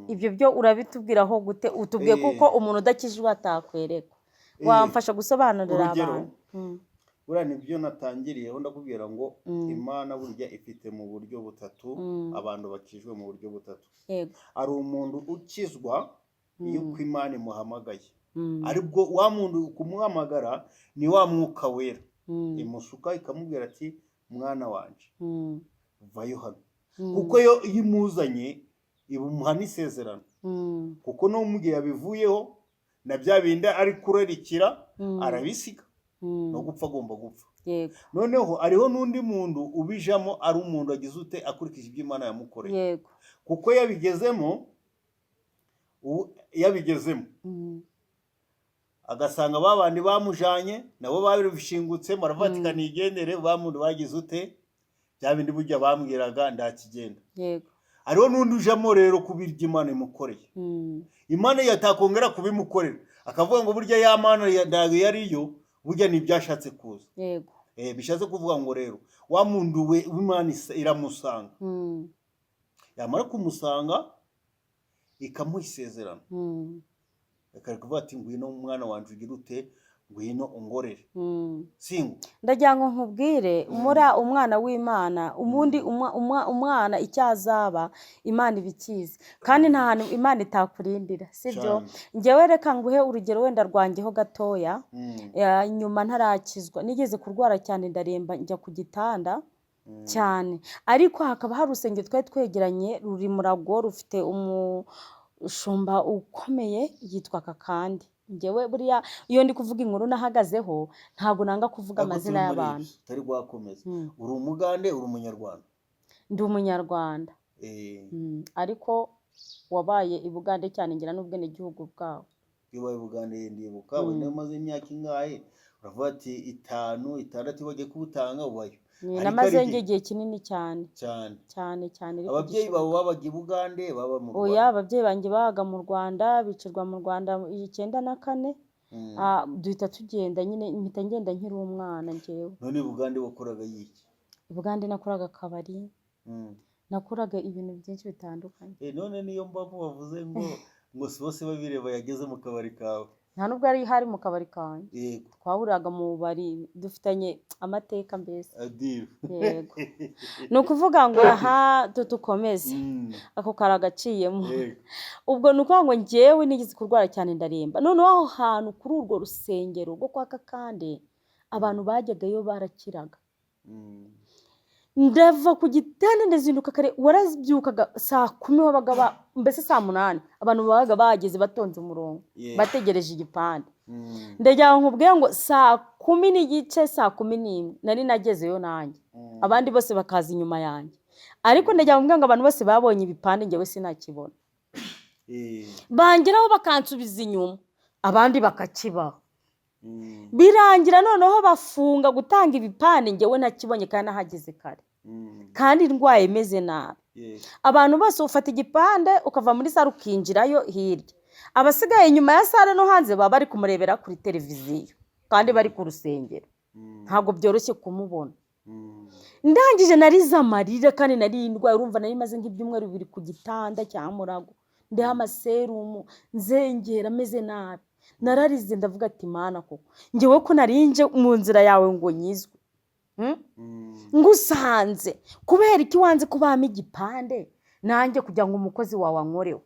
ibyo byo urabitubwiraho gute? Utubwiye kuko umuntu udakijijwe atakwerekwa. Wamfasha gusobanurira abantu? Buriya nibyo natangiriyeho ndakubwira ngo Imana burya ifite mu buryo butatu, abantu bakijwe mu buryo butatu. Ari umuntu ukizwa iyo uko Imana imuhamagaye, aribwo wa muntu kumuhamagara ni wa mwuka wera imusuka ikamubwira ati mwana wanje vayo hano. Kuko yo imuzanye ibumuha n'isezerano, kuko no mu gihe yabivuyeho na bya bindi ari kurarikira arabisiga, no gupfa agomba gupfa. Noneho ariho n'undi muntu ubijamo, ari umuntu agize ute akurikije ibyo Imana yamukoreye. Kuko yabigezemo agasanga babandi bamujanye nabo babishingutse, marafatika nigendere, bamuntu bagize ute bya bindi burya bambwiraga ndakigenda. Ariho n'undi ujamo rero kubirya Imana imukoreye. Imana yatakongera kubimukorera, akavuga ngo burya ya Mana yariyo burya nibyashatse kuza. Bishatse kuvuga ngo rero wa muntu we Imana iramusanga, yamara kumusanga ikamuha isezerano, akavuga ati ngwino umwana wanje ugira ute, ngwino ungorere. Singo ndagira ngo nkubwire, umwana w'Imana umundi umwana icyazaba Imana ibikizi, kandi nta hantu Imana itakurindira, sibyo? Ngewe reka nguhe urugero wenda rwangeho gatoya. Nyuma ntarakizwa nigeze kurwara cyane, ndaremba njya ku gitanda cyane, ariko hakaba hari urusengero twari twegeranye ruri Murago, rufite umushumba ukomeye yitwa Kakandi. Ngewe buriya iyo ndi kuvuga inkuru nahagazeho ntabwo nanga kuvuga amazina y'abantu. Utari gwakomeza. Uri umugande, uri umunyarwanda? Ndi umunyarwanda. Ariko wabaye i Bugande cyane, ngira n'ubwene gihugu bwawo. Wabaye i Bugande ndibuka, wenda maze imyaka ingahe? Uravuga ati 5, 6 bagiye kubutanga ubayo. Namaze igihe kinini cyane. Cyane. Ababyeyi babo babaga i Bugande, baba mu Rwanda? Oya, ababyeyi banjye bahaga mu Rwanda, bicirwa mu Rwanda 1994. Duhita tugenda nyine, mpita ngenda nkiri umwana ngewe. None i Bugande wakoraga yiki? I Bugande nakoraga akabari, nakoraga ibintu byinshi bitandukanye. None niyo mpamvu bavuze ngo si bose babireba yageze mu kabari kawe? Nta nubwo ari hari mu kabari kanjye, twahuriraga mu bari dufitanye amateka mbese. Yego. Ni ukuvuga ngo tukomeze ako karagaciyemo. Ubwo ni ukuvuga ngo ngewe nigeze kurwara cyane ndaremba, noneho aho hantu kuri urwo rusengero rwo kwa Kakande abantu bajyagayo barakiraga. Ndava ku gitanda ndazinduka kare, warabyukaga saa 10 wabaga mbese saa 8 abantu babaga bageze batonze umurongo bategereje igipande. Ndagira ngo nkubwiye ngo saa 10 n'igice, saa 11 nari nagezeyo nanjye, abandi bose bakaza inyuma yanjye. Ariko ndagira ngo mbwira ngo abantu bose babonye ibipande, ngewe sinakibona. bangeraho bakansubiza inyuma abandi bakakibaha birangira noneho bafunga gutanga ibipande njyewe nakibonye kandi nahageze kare kandi ndwaye meze nabi abantu bose ufata igipande ukava muri sare ukinjirayo hirya abasigaye inyuma ya sare no hanze baba bari kumurebera kuri televiziyo kandi bari ku rusengero ntabwo byoroshye kumubona ndangije narize amarira kandi nari ndwaye urumva nari maze nk'ibyumweru bibiri ku gitanda cya Murago ndiho amaserumu nzengera meze nabi nararize ndavuga ati mana koko njyewe ko narinje mu nzira yawe ngo nyizwe ngusanze kubera iki wanze kubamo igipande nanjye kugira ngo umukozi wawe ankoreho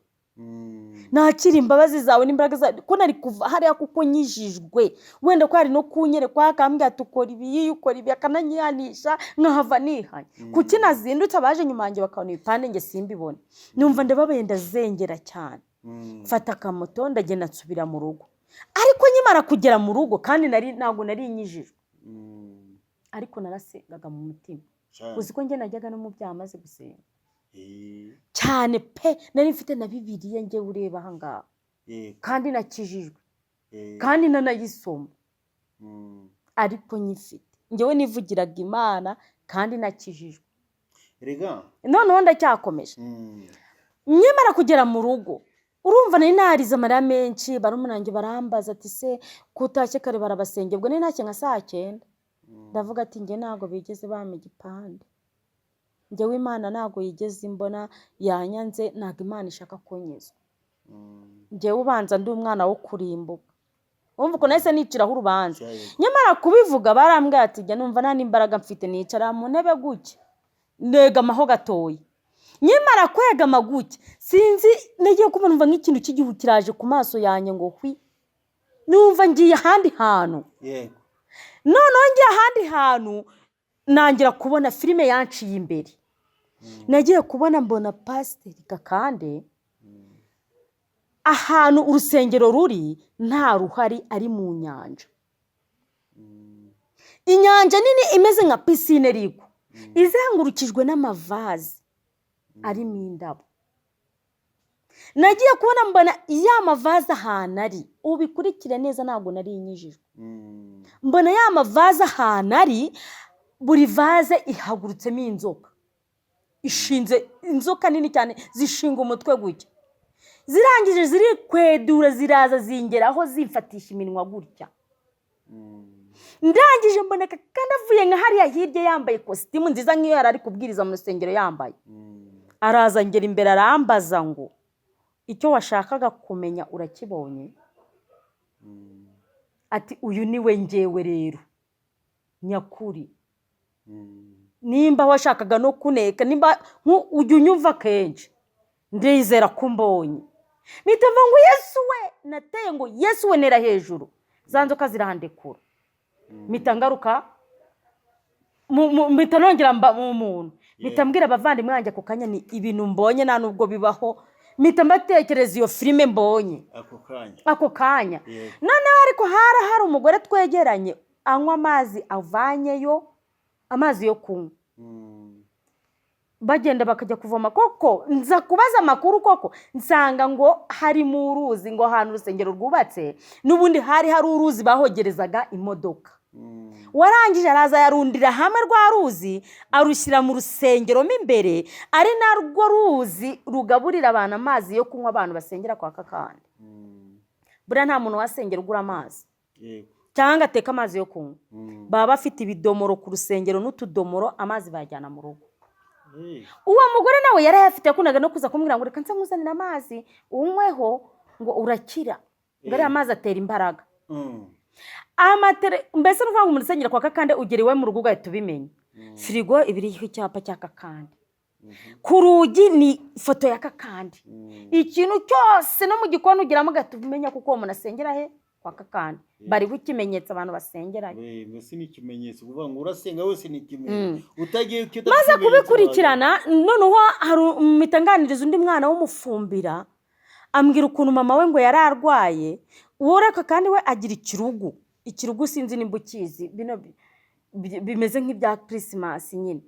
nakira imbabazi zawe n'imbaraga zawe ko nari kuva hariya kuko nyijijwe wenda ko hari no kunyerekwa akambwira ati ukora ibi ukora ibi akananyihanisha nkahava nihanye kuki nazindutse abaje nyuma yanjye bakabona ibipande njye simbibone numva ndababaye ndazengera cyane mfata akamoto ndagenda nsubira mu rugo ariko nyimara kugera mu rugo kandi ntabwo nari nyijijwe ariko narasengaga mu mutima uzi ko njye najyaga no mu byaha maze gusenga cyane pe nari mfite na Bibiliya njye ureba aha ngaha kandi nakijijwe kandi nanayisoma ariko nyifite njyewe nivugiraga Imana kandi nakijijwe noneho ndacyakomeje nyamara kugera mu rugo urumva nari narize amarira menshi barumurange barambaza ati se kutashye kare barabasenge ubwo nari ntacye nka 9:00 ndavuga ati njye ntago bigeze bama igipande njyewe Imana ntago yigeze imbona yanyanze ntago Imana ishaka kunyizwa njyewe ubanza ndi umwana wo kurimbuka umva ko nahise niciraho urubanza nyamara kubivuga barambwira ati njye numva nta n'imbaraga mfite nicara mu ntebe guke negamaho gatoya nyamara kwegama guke sinzi nagiye kubona umva nk'ikintu cy'igihu kiraje ku maso yanjye ngo hwi numva ngiye ahandi hantu noneho ngiye ahandi hantu nangira kubona filime yanciye imbere nagiye kubona mbona pasiteri Kakande ahantu urusengero ruri nta ruhari ari mu nyanja inyanja nini imeze nka pisine rigwa izengurukijwe n'amavazi arimo indabo nagiye kubona mbona ya mavazi ahantu ari ubikurikire neza ntabwo nari inyijijwe mbona ya mavazi ahantu ari buri vaze ihagurutsemo inzoka ishinze inzoka nini cyane zishinga umutwe gutya zirangije ziri kwedura ziraza zingeraho zifatisha iminwa gutya ndangije mbona kandi avuye nka hariya hirya yambaye kositimu nziza nk'iyo yari ari kubwiriza mu rusengero yambaye araza ngera imbere arambaza ngo icyo washakaga kumenya urakibonye ati uyu niwe njyewe rero nyakuri nimba washakaga no kuneka nimba ujya unyumva kenshi ndizera ko mbonye mitava ngo Yesu we nateye ngo Yesu we nera hejuru za nzoka zirahandekura mitangaruka mitanongera mba umuntu mitambwira abavandimwe banjye ako kanya ni ibintu mbonye nta nubwo bibaho mitambatekereza iyo filime mbonye ako kanya noneho ariko hari umugore twegeranye anywa amazi avanyeyo amazi yo kunywa bagenda bakajya kuvoma koko nza kubaza amakuru koko nsanga ngo hari mu uruzi ngo ahantu urusengero rwubatse n'ubundi hari uruzi bahogerezaga imodoka warangije araza yarundira hamwe rwa ruzi arushyira mu rusengero mo imbere ari narwo ruzi rugaburira abantu amazi yo kunywa abantu basengera kwa Kakande buriya nta muntu wasengera ugura amazi cyangwa ateka amazi yo kunywa baba bafite ibidomoro ku rusengero n'utudomoro amazi bayajyana mu rugo uwo mugore nawe yari afite yakundaga no kuza kumbwira ngo reka nse nkuzanire amazi unyweho ngo urakira ngo ariya amazi atera imbaraga mbese n'uvuga ngo umuntu usengera kwa Kakande ugera iwe mu rugo ugahita ubimenya firigo ibiriho icyapa cya Kakande ku rugi ni ifoto ya Kakande ikintu cyose no mu gikoni ugeramo ugahita umenya kuko uwo muntu asengera he kwa Kakande bariho ikimenyetso abantu basengerayo mbese ni ikimenyetso uvuga ngo urasenga wese ni ikimenyetso utagiye maze kubikurikirana noneho hari mitanganiriza undi mwana w'umufumbira ambwira ukuntu mama we ngo yari arwaye uwo reka kandi we agira ikirugu sinzi nimba ukizi bino bimeze nk'ibya Christmas nyine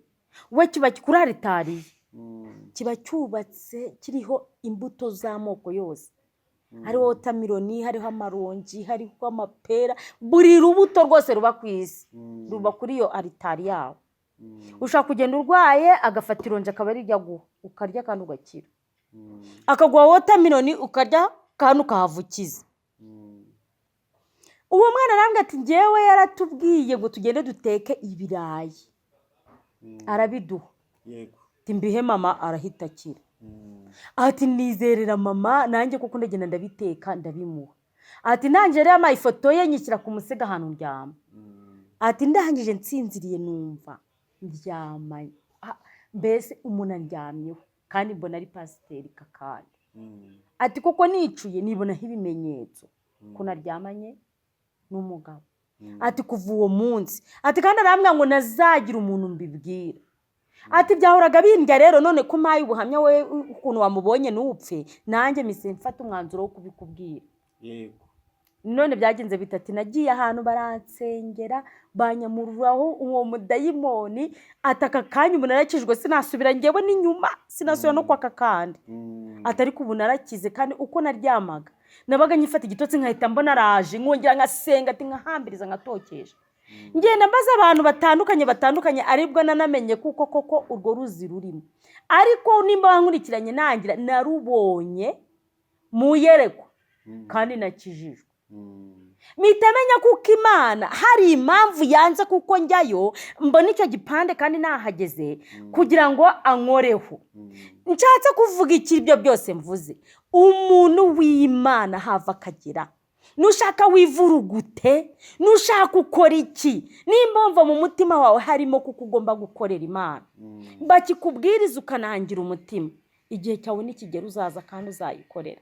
we kiba kuri aritari kiba cyubatse kiriho imbuto z'amoko yose, hariho wotameloni, hariho amaronji, hariho amapera, buri rubuto rwose ruba ku isi ruba kuri iyo aritari yawo. Ushaka kugenda urwaye agafata ironji akaba ari ryo guha ukarya kandi ugakira, akaguha wotameloni ukarya kandi ukahavukiza. Uwo mwana arambwira ati njyewe yaratubwiye ngo tugende duteke ibirayi, arabiduha, ati mbihe mama arahita akira. Ati nizerera mama nanjye kuko ndagenda ndabiteka ndabimuha. Ati nanjye rero ama ifoto ye nyishyira ku musega ahantu ndyama. Ati ndangije nsinziriye numva ndyamanye, mbese umuntu andyamyeho kandi mbona ari pasiteri kakandi. Ati kuko nicuye nibonaho ibimenyetso ko naryamanye n'umugabo. Ati kuva uwo munsi, ati kandi arambwira ngo nazagira umuntu mbibwira. Ati byahoraga bindya rero none ko mpaye ubuhamya we ukuntu wamubonye n'upfe, nanjye mise mfata umwanzuro wo kubikubwira. Yego. None byagenze bitatu, nagiye ahantu baransengera banyamururaho uwo mudayimoni, ataka kanya umuntu arakijwe sinasubira ngewe n'inyuma, sinasubira no kwa kakandi. Atari ko ubu narakize kandi uko naryamaga nabaga nyifata igitotsi nkahita mbona araje nkongera ngasenga ati nkahambiriza nkatokesha. Ngenda mbaza abantu batandukanye aribwo nanamenye kuko koko urwo ruzi rurimo. Ariko nimba wankurikiranye nangira narubonye muyereko kandi nakijijwe. Mitamenya kuko Imana hari impamvu yanze kuko njyayo mbona icyo gipande kandi nahageze kugira ngo ankoreho. Nshatse kuvuga iki ibyo byose mvuze, umuntu w'Imana hava akagera. Nushaka wivurugute, nushaka ukora iki, nimba mva mu mutima wawe harimo kuko ugomba gukorera Imana, bakikubwiriza ukanangira umutima, igihe cyawe nikigera uzaza kandi uzayikorera.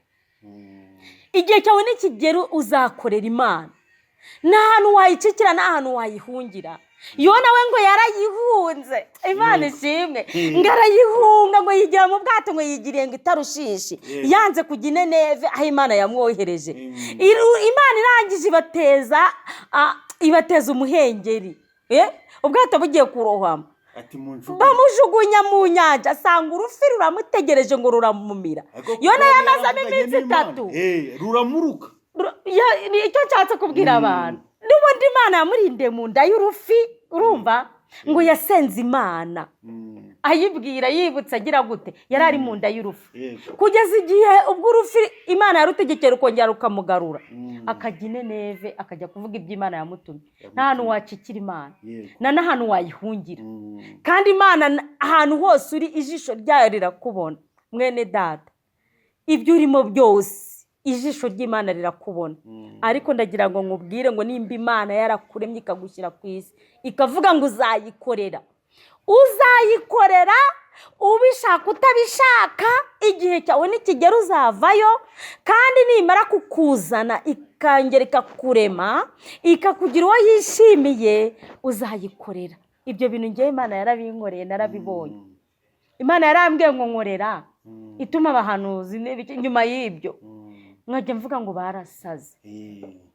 Igihe cyawe nikigera uzakorera Imana, nta hantu wayicikira, nta hantu wayihungira. Yona we ngo yarayihunze, Imana ishimwe, ngo arayihunga ngo yigira mu bwato ngo yigiriye ngo itarushishi, yanze kujya Nineve aho Imana yamwohereje. Imana irangije ibateza umuhengeri, ubwato bugiye kurohama, bamujugunya mu nyanja, asanga urufi ruramutegereje ngo ruramumira. Yona yamazamo iminsi 3 ruramuruka. Icyo nshatse kubwira abantu, n'ubundi Imana yamurinde mu nda y'urufi, urumva ngo yasenze Imana ayibwira yibutsa agira gute, yari ari mu nda y'urufi kugeza igihe ubwo urufi Imana yarutegekera ukongera rukamugarura akajya Nineve akajya kuvuga iby'Imana yamutumye. Nta hantu wacikira Imana, nta hantu wayihungira, kandi Imana ahantu hose uri ijisho ryayo rirakubona. Mwene data, ibyo urimo byose ijisho ry'Imana rirakubona. Ariko ndagira ngo nkubwire ngo nimba Imana yarakuremye ikagushyira ku isi ikavuga ngo uzayikorera, ubishaka utabishaka, igihe cyawe nikigera uzavayo. Kandi nimara kukuzana ikangera ikakurema ikakugira uwo yishimiye, uzayikorera. Ibyo bintu ngewe Imana yarabinkoreye, narabibonye. Imana yarambwiye ngo nkorera ituma abahanuzi nyuma y'ibyo nkajya mvuga ngo barasaze,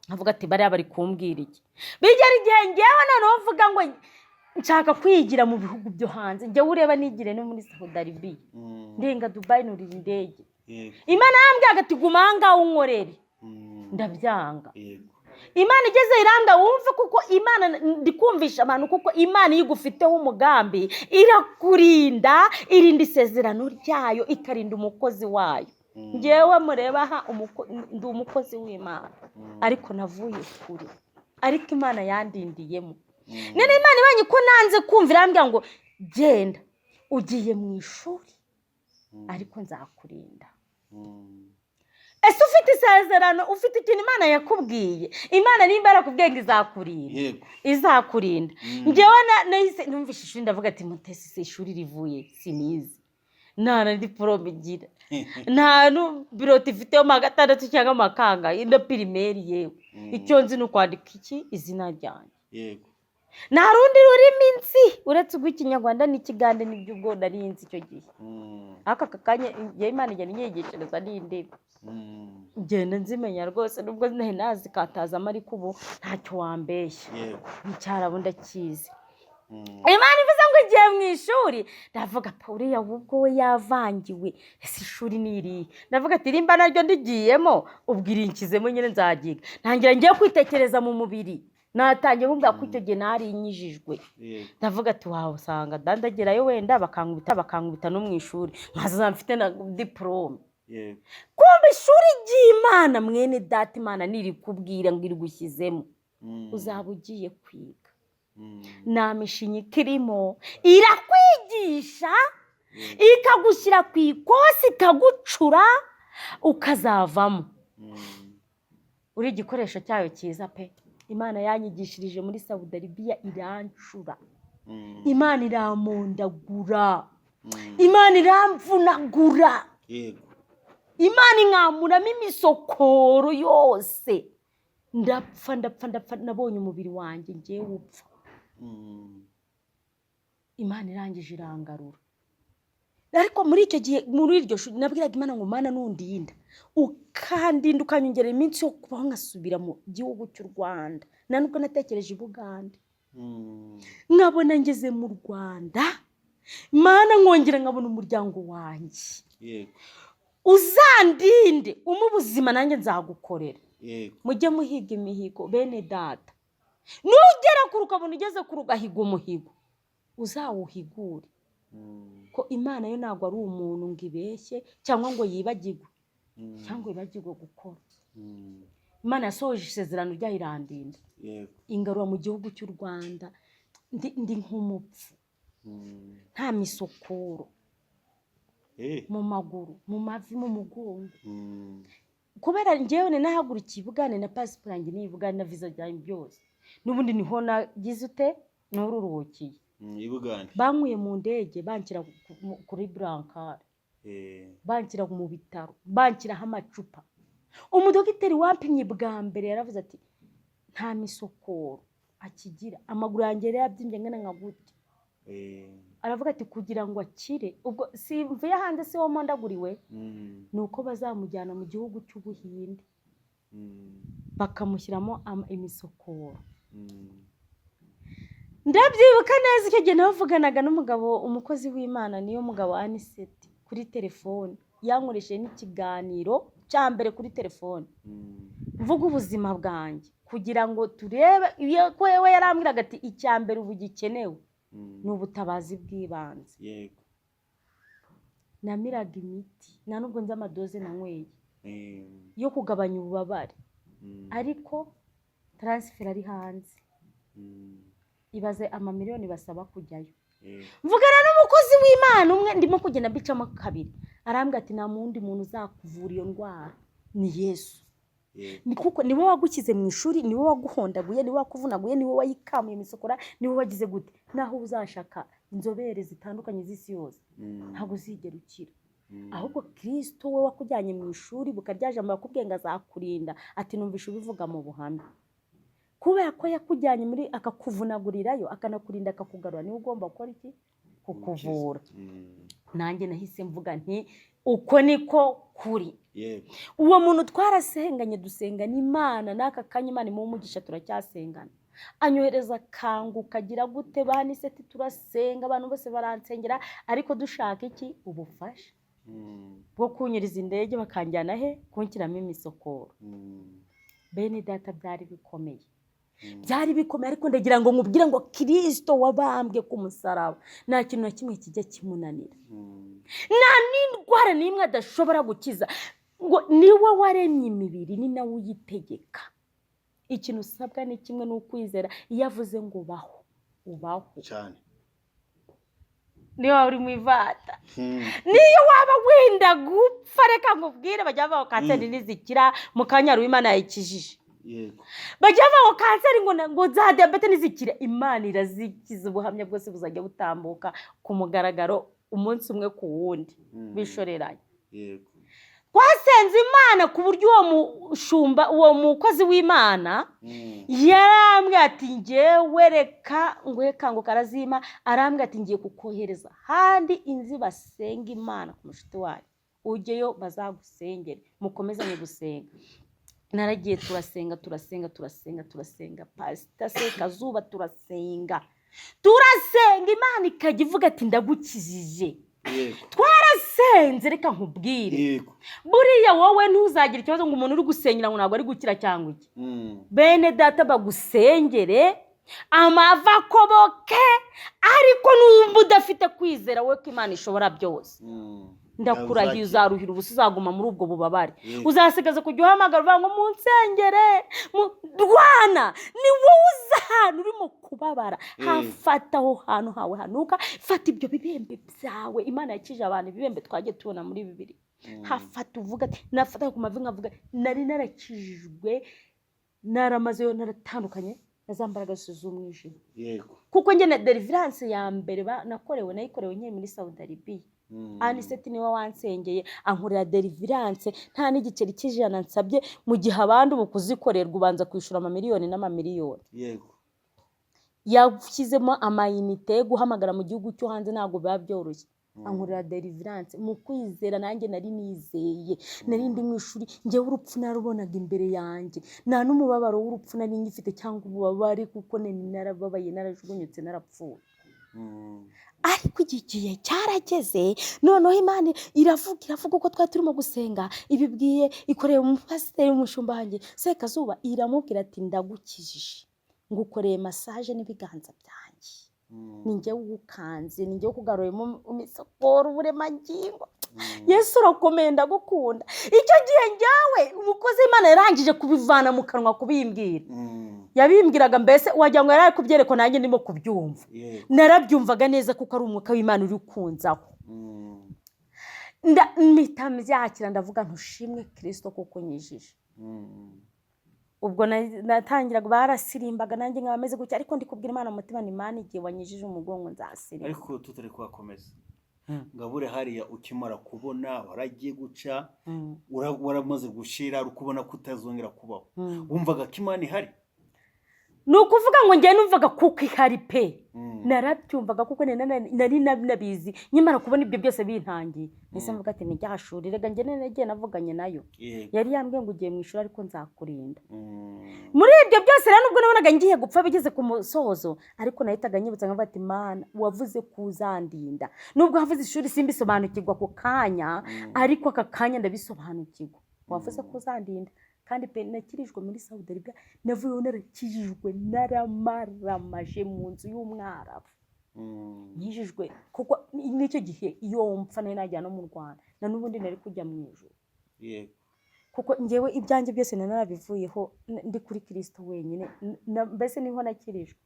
nkavuga ati bariya bari kumbwira iki. Bigera igihe ngewe noneho mvuga ngo nshaka kwigira mu bihugu byo hanze, njyewe ureba nigire no muri Saudi Arabia, ndenga Dubai nurira indege. Imana yambwiye ati guma aha ngaha unkorere, ndabyanga. Imana igeze irambwira wumve kuko Imana ndikumvisha abantu kuko Imana yigufiteho umugambi, irakurinda, irinda isezerano ryayo, ikarinda umukozi wayo. Njyewe mureba aha ndi umukozi w'Imana, ariko navuye kure, ariko Imana yandindiyemo. Nene Imana ibanye ko nanze kumva, irambwira ngo genda, ugiye mu ishuri ariko nzakurinda. Ese ufite isezerano, ufite ikintu Imana yakubwiye, Imana nimba yarakubwiye ngo izakurinda, izakurinda. Njyewe nahise numvishe ishuri ndavuga ati mutesi se ishuri rivuye sinizi, nta na diplome igira, nta n'ibiroti ifiteho 6 cyangwa amakanga ino primaire. Yewe icyo nzi ni ukwandika iki izina ryanjye, nta rundi rurimi nzi uretse urw'Ikinyarwanda n'Ikigande n'iby'ubwo narinzi icyo gihe. Aka kakanya Imana igenda inyigishereza n'indimi, ngenda nzimenya rwose, nubwo nazi katazamo ariko ubu ntacyo wambeshya, n'icyarabu ndakizi. Imana ivuze ngo tugiye mu ishuri ndavuga uriya ubwo we yavangiwe ese ishuri ni irihe ndavuga ati rimba naryo ndigiyemo ubwirinkizemo nyine nzagiga ntangira ngiye kwitekereza mu mubiri natangiye kumbwira ko icyo gihe nari inyijijwe ndavuga ati wawe usanga ndagerayo wenda bakankubita no mu ishuri nkaza mfite na diporome kumva ishuri ry'Imana mwene data Imana niri kubwira ngo irigushyizemo uzaba ugiye kwiga nta mishinyika irimo irakwigisha ikagushyira ku ikosi ikagucura ukazavamo uri igikoresho cyayo cyiza pe Imana yanyigishirije muri Saudi Arabia irancura Imana iramondagura Imana iramvunagura Imana inkamuramo imisokoro yose ndapfa nabonye umubiri wanjye ngiye upfa Imana irangije irangarura ariko muri icyo gihe muri iryo shuri nabwiraga Imana ngo Mana nundinda ukandinda ukanyongerera iminsi yo kubaho nkasubira mu gihugu cy'u Rwanda nubwo natekereje i Bugande nkabona ngeze mu Rwanda Mana nkongera nkabona umuryango wanjye uzandinde ubuzima nanjye nzagukorera mujye muhiga imihigo bene data nugera kure ukabona ugeze kure ugahiga umuhigo uzawuhigure ko Imana yo ntabwo ari umuntu ngo ibeshye cyangwa ngo yibagirwe cyangwa yibagirwe gukora Imana yasohoje isezerano ryayo irandinda ingarura mu gihugu cy'u Rwanda ndi nk'umupfu nta misokoro mu maguru mu mavi mu mugongo kubera njyewe nahagurukiye Bugande na pasiporo yanjye ni Bugande na visa yanjye byose n'ubundi niho nagize ute n'ururukiye i Bugande bankuye mu ndege banshyira kuri burankari banshyira mu bitaro banshyiraho amacupa umudogiteri wampimye bwa mbere yaravuze ati nta misokoro akigira amaguru yanjye yari yabyimbye ngana nka gute aravuga ati kugira ngo akire ubwo si mvuye hanze si wo mandaguriwe nuko bazamujyana mu gihugu cy'Ubuhinde bakamushyiramo imisokoro ndabyibuka neza icyo gihe navuganaga n'umugabo umukozi w'Imana niyo mugabo Aniseti kuri telefone yankoresheje n'ikiganiro cya mbere kuri telefone mvuga ubuzima bwanjye kugira ngo turebe ko we yarambwiraga ati icya mbere ubu gikenewe ni ubutabazi bw'ibanze namiraga imiti nta nubwo nzi amadoze nanyweye yo kugabanya ububabare ariko taransiferi ari hanze ibaze amamiliyoni basaba kujyayo mvugana n'umukozi w'Imana umwe ndimo kugenda mbicamo kabiri arambwira ati nta wundi muntu uzakuvura iyo ndwara ni Yesu ni kuko niwe wagukize mu ishuri niwe waguhondaguye niwe wakuvunaguye niwe wayikamuye imisokora niwe wagize gute naho uzashaka inzobere zitandukanye z'isi yose ntabwo uzigera ukira ahubwo Kristo we wakujyanye mu ishuri bukaryaje amakubwiye ngo azakurinda ati numvishe ubivuga mu buhamya kubera ko yakujyanye muri akakuvunagurirayo akanakurinda akakugarura niwe ugomba gukora iki kukuvura nanjye nahise mvuga nti uko niko kuri uwo muntu twarasenganye dusengana Imana n'aka kanya Imana imuha umugisha turacyasengana anyohereza kanguka agira gute baniseti turasenga abantu bose baransengera ariko dushaka iki ubufasha bwo kunyuriza indege bakanjyana he kunshyiramo imisokoro bene data byari bikomeye ariko ndagira ngo nkubwire ngo Kristo wabambwe ku musaraba nta kintu na kimwe kijya kimunanira nta n'indwara n'imwe adashobora gukiza ngo niwe waremye imibiri ni nawe uyitegeka ikintu usabwa ni kimwe n'ukwizera iyo avuze ngo ubaho cyane niyo uri mu ivata niyo waba wenda gupfa reka nkubwire bajya bavuga kanseri nizikira mu kanya Imana yayikijije bajya bavuga kanseri ngo za diabete nizikira Imana irazikiza ubuhamya bwose buzajya butambuka ku mugaragaro umunsi umwe ku wundi bishoreranye twasenze Imana ku buryo uwo mukozi w'Imana yarambwira ati ngewe reka nguhe kanguka arazima arambwira ati ngiye kukohereza handi inzi basenga Imana ku mushuti wayo ujyeyo bazagusengere mukomezanye gusenga naragiye turasenga pasita se kazuba turasenga turasenga Imana ikajya ivuga ati ndagukijije. Twarasenze reka nkubwire, buriya wowe ntuzagire ikibazo ngo umuntu uri gusenyera ngo ntabwo ari gukira cyangwa iki. Bene data bagusengere amava akoboke, ariko n'umva udafite kwizera we ko Imana ishobora byose, ndakurahiye uzaruhira ubusa, uzaguma muri ubwo bubabare. Uzasigaza kujya uhamagara uvuga ngo munsengere rwana, ni wowe uza ahantu urimo kubabara. Hafata aho hantu hawe hanuka, fata ibyo bibembe byawe. Imana yakije abantu ibibembe twagiye tubona muri Bibiliya. Hafata uvuga ati nafata ku mavi nkavuga nari narakijijwe, naramazeyo naratandukanye na za mbaraga z'umwijima. Kuko njye na deliverance ya mbere nayikorewe nke muri Saudi Arabia. Aniseti niwe wansengeye ankorera deliverance, nta n'igiceri cy'ijana nsabye, mu gihe abandi ubu kuzikorerwa ubanza kwishura amamiliyoni n'amamiliyoni. Yashyizemo amayinite yo guhamagara mu gihugu cyo hanze, ntabwo biba byoroshye. Ankorera deliverance mu kwizera, nanjye nari nizeye, nari ndi mu ishuri, njyewe urupfu narubonaga imbere yanjye, nta n'umubabaro w'urupfu nari ngifite cyangwa ububabare, kuko narababaye, narajugunyutse, narapfuye. Ariko igihe cyarageze, noneho Imana iravuga uko twari turimo gusenga, ibibwiye ikoreye umupasiteri w'umushumba wanjye Sekazuba, iramubwira ati ndagukijije, ngukoreye massage n'ibiganza byanjye, ninjye ukanze, ninjye kugaruyemo imisokoro uburemangingo. Yesu urakomeye, ndagukunda. Icyo gihe njyawe umukozi w'Imana yarangije kubivana mu kanwa kubimbwira. Yabimbwiraga mbese wagira ngo yari kubyereko nanjye ndimo kubyumva. Narabyumvaga neza kuko ari umwuka w'Imana uri kunzaho. Mpita mbyakira, ndavuga ntushimwe Kristo kuko nyijije. Ubwo natangiraga barasirimbaga, nanjye nkabameze gutya, ariko ndi kubwira Imana mu mutima, ni Imana igihe wanyijije umugongo nzasirimba. Ariko tutari kwakomeza, ngabure hariya ukimara kubona waragiye guca, waramaze gushira, ukubona kutazongera kubaho, wumvaga ko Imana ihari? Ni ukuvuga ngo njye numvaga kuko ihari pe, narabyumvaga kuko nari nabizi. Nyamara kubona ibyo byose bintangiye, nise mvuga ati nijyashuri, rega njye nagiye navuganye nayo, yari yambwiye ngo ugiye mu ishuri ariko nzakurinda. Muri ibyo byose rero nubwo nabonaga ngiye gupfa bigeze ku musozo, ariko nahitaga nyibutsa nkavuga ati Mana wavuze kuzandinda. Nubwo havuze ishuri simbisobanukirwa ku kanya, ariko aka kanya ndabisobanukirwa, wavuze kuzandinda. Kandi pe nakirijwe muri Saudi Arabia, navuyeho narakijijwe, naramaramaje mu nzu y'umwarabu. Nkijijwe kuko n'icyo gihe iyo mpfa nari najya no mu Rwanda, na n'ubundi nari kujya mu ijuru. Kuko njyewe ibyanjye byose narabivuyeho, ndi kuri Kristo wenyine, mbese niho nakirijwe.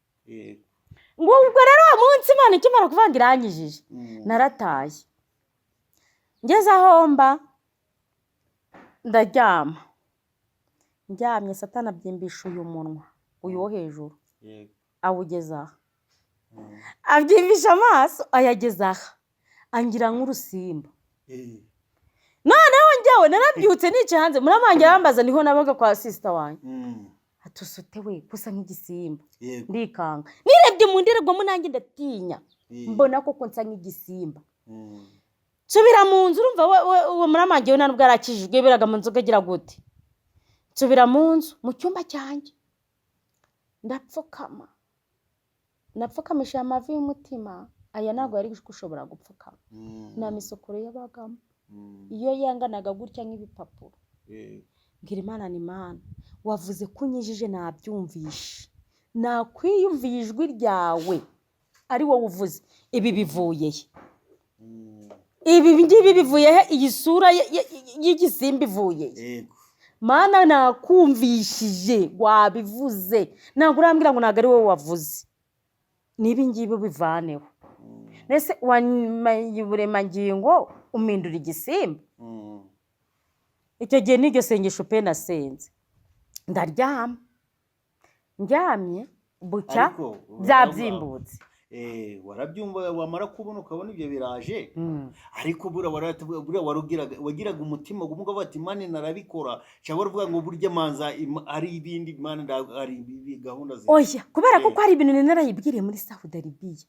Ngo ubwo rero uwo munsi Imana ikimara kuvanga iranyijije, narataye. Ngeze aho mba ndaryama, njyamye Satani abyimbisha uyu munwa, uyu wo hejuru, awugeza aha, abyimbisha amaso ayageza aha, angira nk'urusimba. Noneho njyewe narabyutse nicaye hanze, muramangira yambaza niho nabaga kwa sister wanjye, atusute we gusa nk'igisimba. Ndikanga, nirebye mu ndorerwamo nanjye ndatinya, mbona koko nsa nk'igisimba. Nsubira mu nzu, urumva uwo muramangira we ntabwo yarakijijwe, biraga mu nzu agira gute. Nsubira mu nzu mu cyumba cyanjye, ndapfukama, napfukamisha amavi y'umutima. Aya ntabwo yari gushobora gupfukama, nta misokoro yabagamo, iyo yanganaga gutya nk'ibipapuro. Mbwira Imana ni Imana, wavuze ko unyijije, nabyumvishe, nakwiyumviye ijwi ryawe, ari wowe uvuze. Ibi bivuye he? Ibi ngibi bivuye he? Iyi sura y'igisimba ivuye he? Mana nakumvishije, wabivuze, ntabwo urambwira ngo ntabwo ari wowe wavuze. Nibi ngibi bivaneho. Nese wanyuye uburemangingo umindura igisimba. Icyo gihe n'iryo sengesho pe nasenze, ndaryama, ndyamye bucya byabyimbutse. Warabyumva, wamara kubona ukabona ibyo biraje, ariko bura wagiraga umutima gumuga bati Imana narabikora, cyangwa uvuga ngo burya manza ari ibindi Imana ari gahunda ze. Oya, kubera ko hari ibintu narayibwiriye muri Saudi Arabia.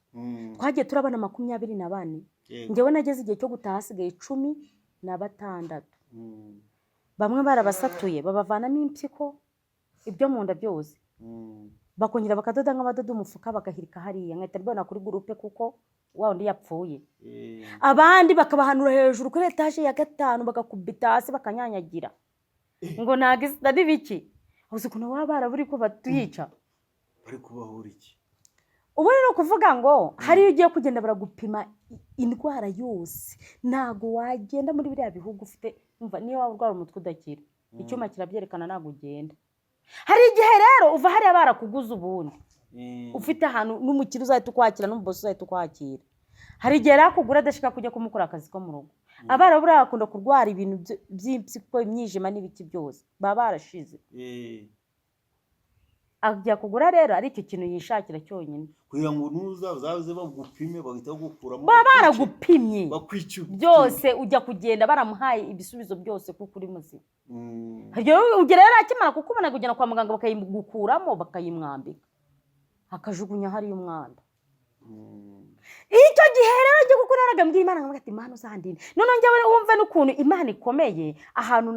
Twagiye turabana 24, njyewe nageze igihe cyo gutaha hasigaye 16. Bamwe barabasatuye babavanamo impyiko, ibyo mu nda byose. bakongera bakadoda nk'abadoda umufuka bagahirika hariya nkahita mbona kuri gurupe kuko wa undi yapfuye. Abandi bakabahanura hejuru kuri etaje ya 5 bagakubita hasi bakanyanyagira ngo ntagisida biki uzi kuno wabara buri ko batuyica bari kubahura iki. Ubu rero kuvuga ngo hari iyo ugiye kugenda baragupima indwara yose ntago wagenda muri biriya bihugu ufite umva niyo waba urwara umutwe udakira icyuma kirabyerekana ntago ugenda. Hari igihe rero uva hariya barakuguza ubundi ufite ahantu n'umukiri uzahita ukwakira n'umubosi uzahita ukwakira. Hari igihe rakugura adashaka kujya kumukora akazi ko mu rugo. Abana buriya bakunda kurwara ibintu by'impyiko imyijima n'ibiki byose baba barashize. Ajya kugura rero ari icyo kintu yishakira cyonyine kugira ngo nuzaze bagupime bahita gukuramo baba baragupimye bakwicyuye byose ujya kugenda baramuhaye ibisubizo byose kuko uri muzima. Ugera rero akimara kukubona kugenda kwa muganga bakayigukuramo bakayimwambika akajugunya hari umwanda. Icyo gihe rero njye kuko naragambye Imana nkavuga ati Imana uzandinde none njyewe wumve n'ukuntu Imana ikomeye ahantu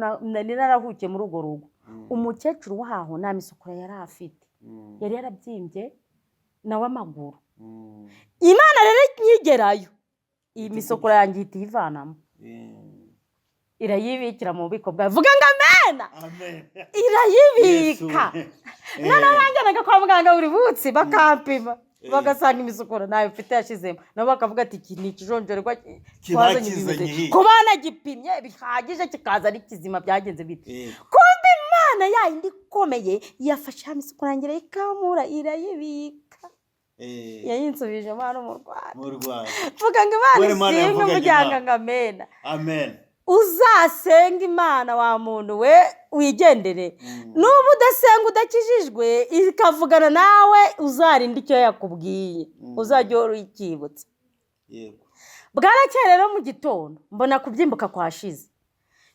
narahukiye muri ugo rugo. Umukecuru waho nta misukura yari afite yari yarabyimbye nawe amaguru. Imana rero nyigerayo iyi misukura yanjye itivanamo irayibikira mu bubiko bwawe vuga ngo amena irayibika. None banjyanaga kwa muganga buri butsi bakampima bagasanga imisukura nayo mfite yashizemo nabo bakavuga ati iki ni ikijonjorwa twazanye ibimeze ko banagipimye bihagije kikaza ari kizima byagenze bite. Kumbe Imana yindi ikomeye yafashe imisukura yanjye ikamura irayibika yayinsubije mwana mu Rwanda. Vuga ngo Imana isinga umujyanga ngo amena. Amen. Uzasenga Imana wa muntu we wigendere nubu udasenga udakijijwe ikavugana nawe uzarinda icyo yakubwiye uzajya urikibutsa. Yego Bwarakeye rero mu gitondo mbona kubyimbuka kwashize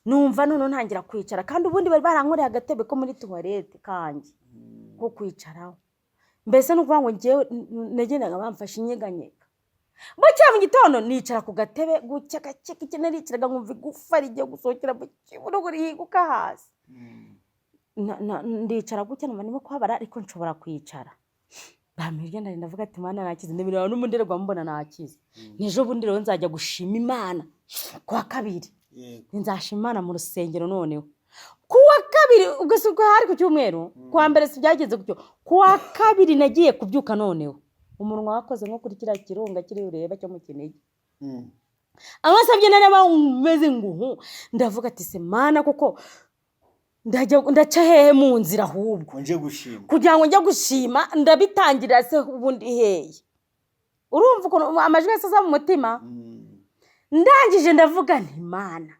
numva none ntangira kwicara kandi ubundi bari barankoreye agatebe ko muri toilette kanjye ko kwicaraho mbese nukuvuga ngo ngiye nagendaga bamfashe inyeganyega. Bucya mu gitondo nicara ku gatebe gucya gake kinariciraga nkumva igufa rigiye gusohokera mu kibuno rihiguka hasi. Ndicara gucya numva nimo kwabara ariko nshobora kwicara. Bamirye ndari ndavuga ati Mana nakize ndabira n'umundererwa mbona nakize. Nejo bundi rero nzajya gushima Imana kwa kabiri. Nzashima Imana mu rusengero noneho. Kuwa kabiri ugasuka hari ku cyumweru kwa mbere sibyagenze gutyo. Kuwa kabiri nagiye kubyuka noneho. Umunwa wakoze nko kuri kiriya kirunga kiri ureba cyo mu Kinigi. Abasabye naraba umeze nguhu ndavuga ati se Mana koko ndaca hehe mu nzira ahubwo nje gushima kugira ngo njye gushima ndabitangira se ubundi heye. Urumva uko amajwi yose aza mu mutima. Ndangije ndavuga nti Mana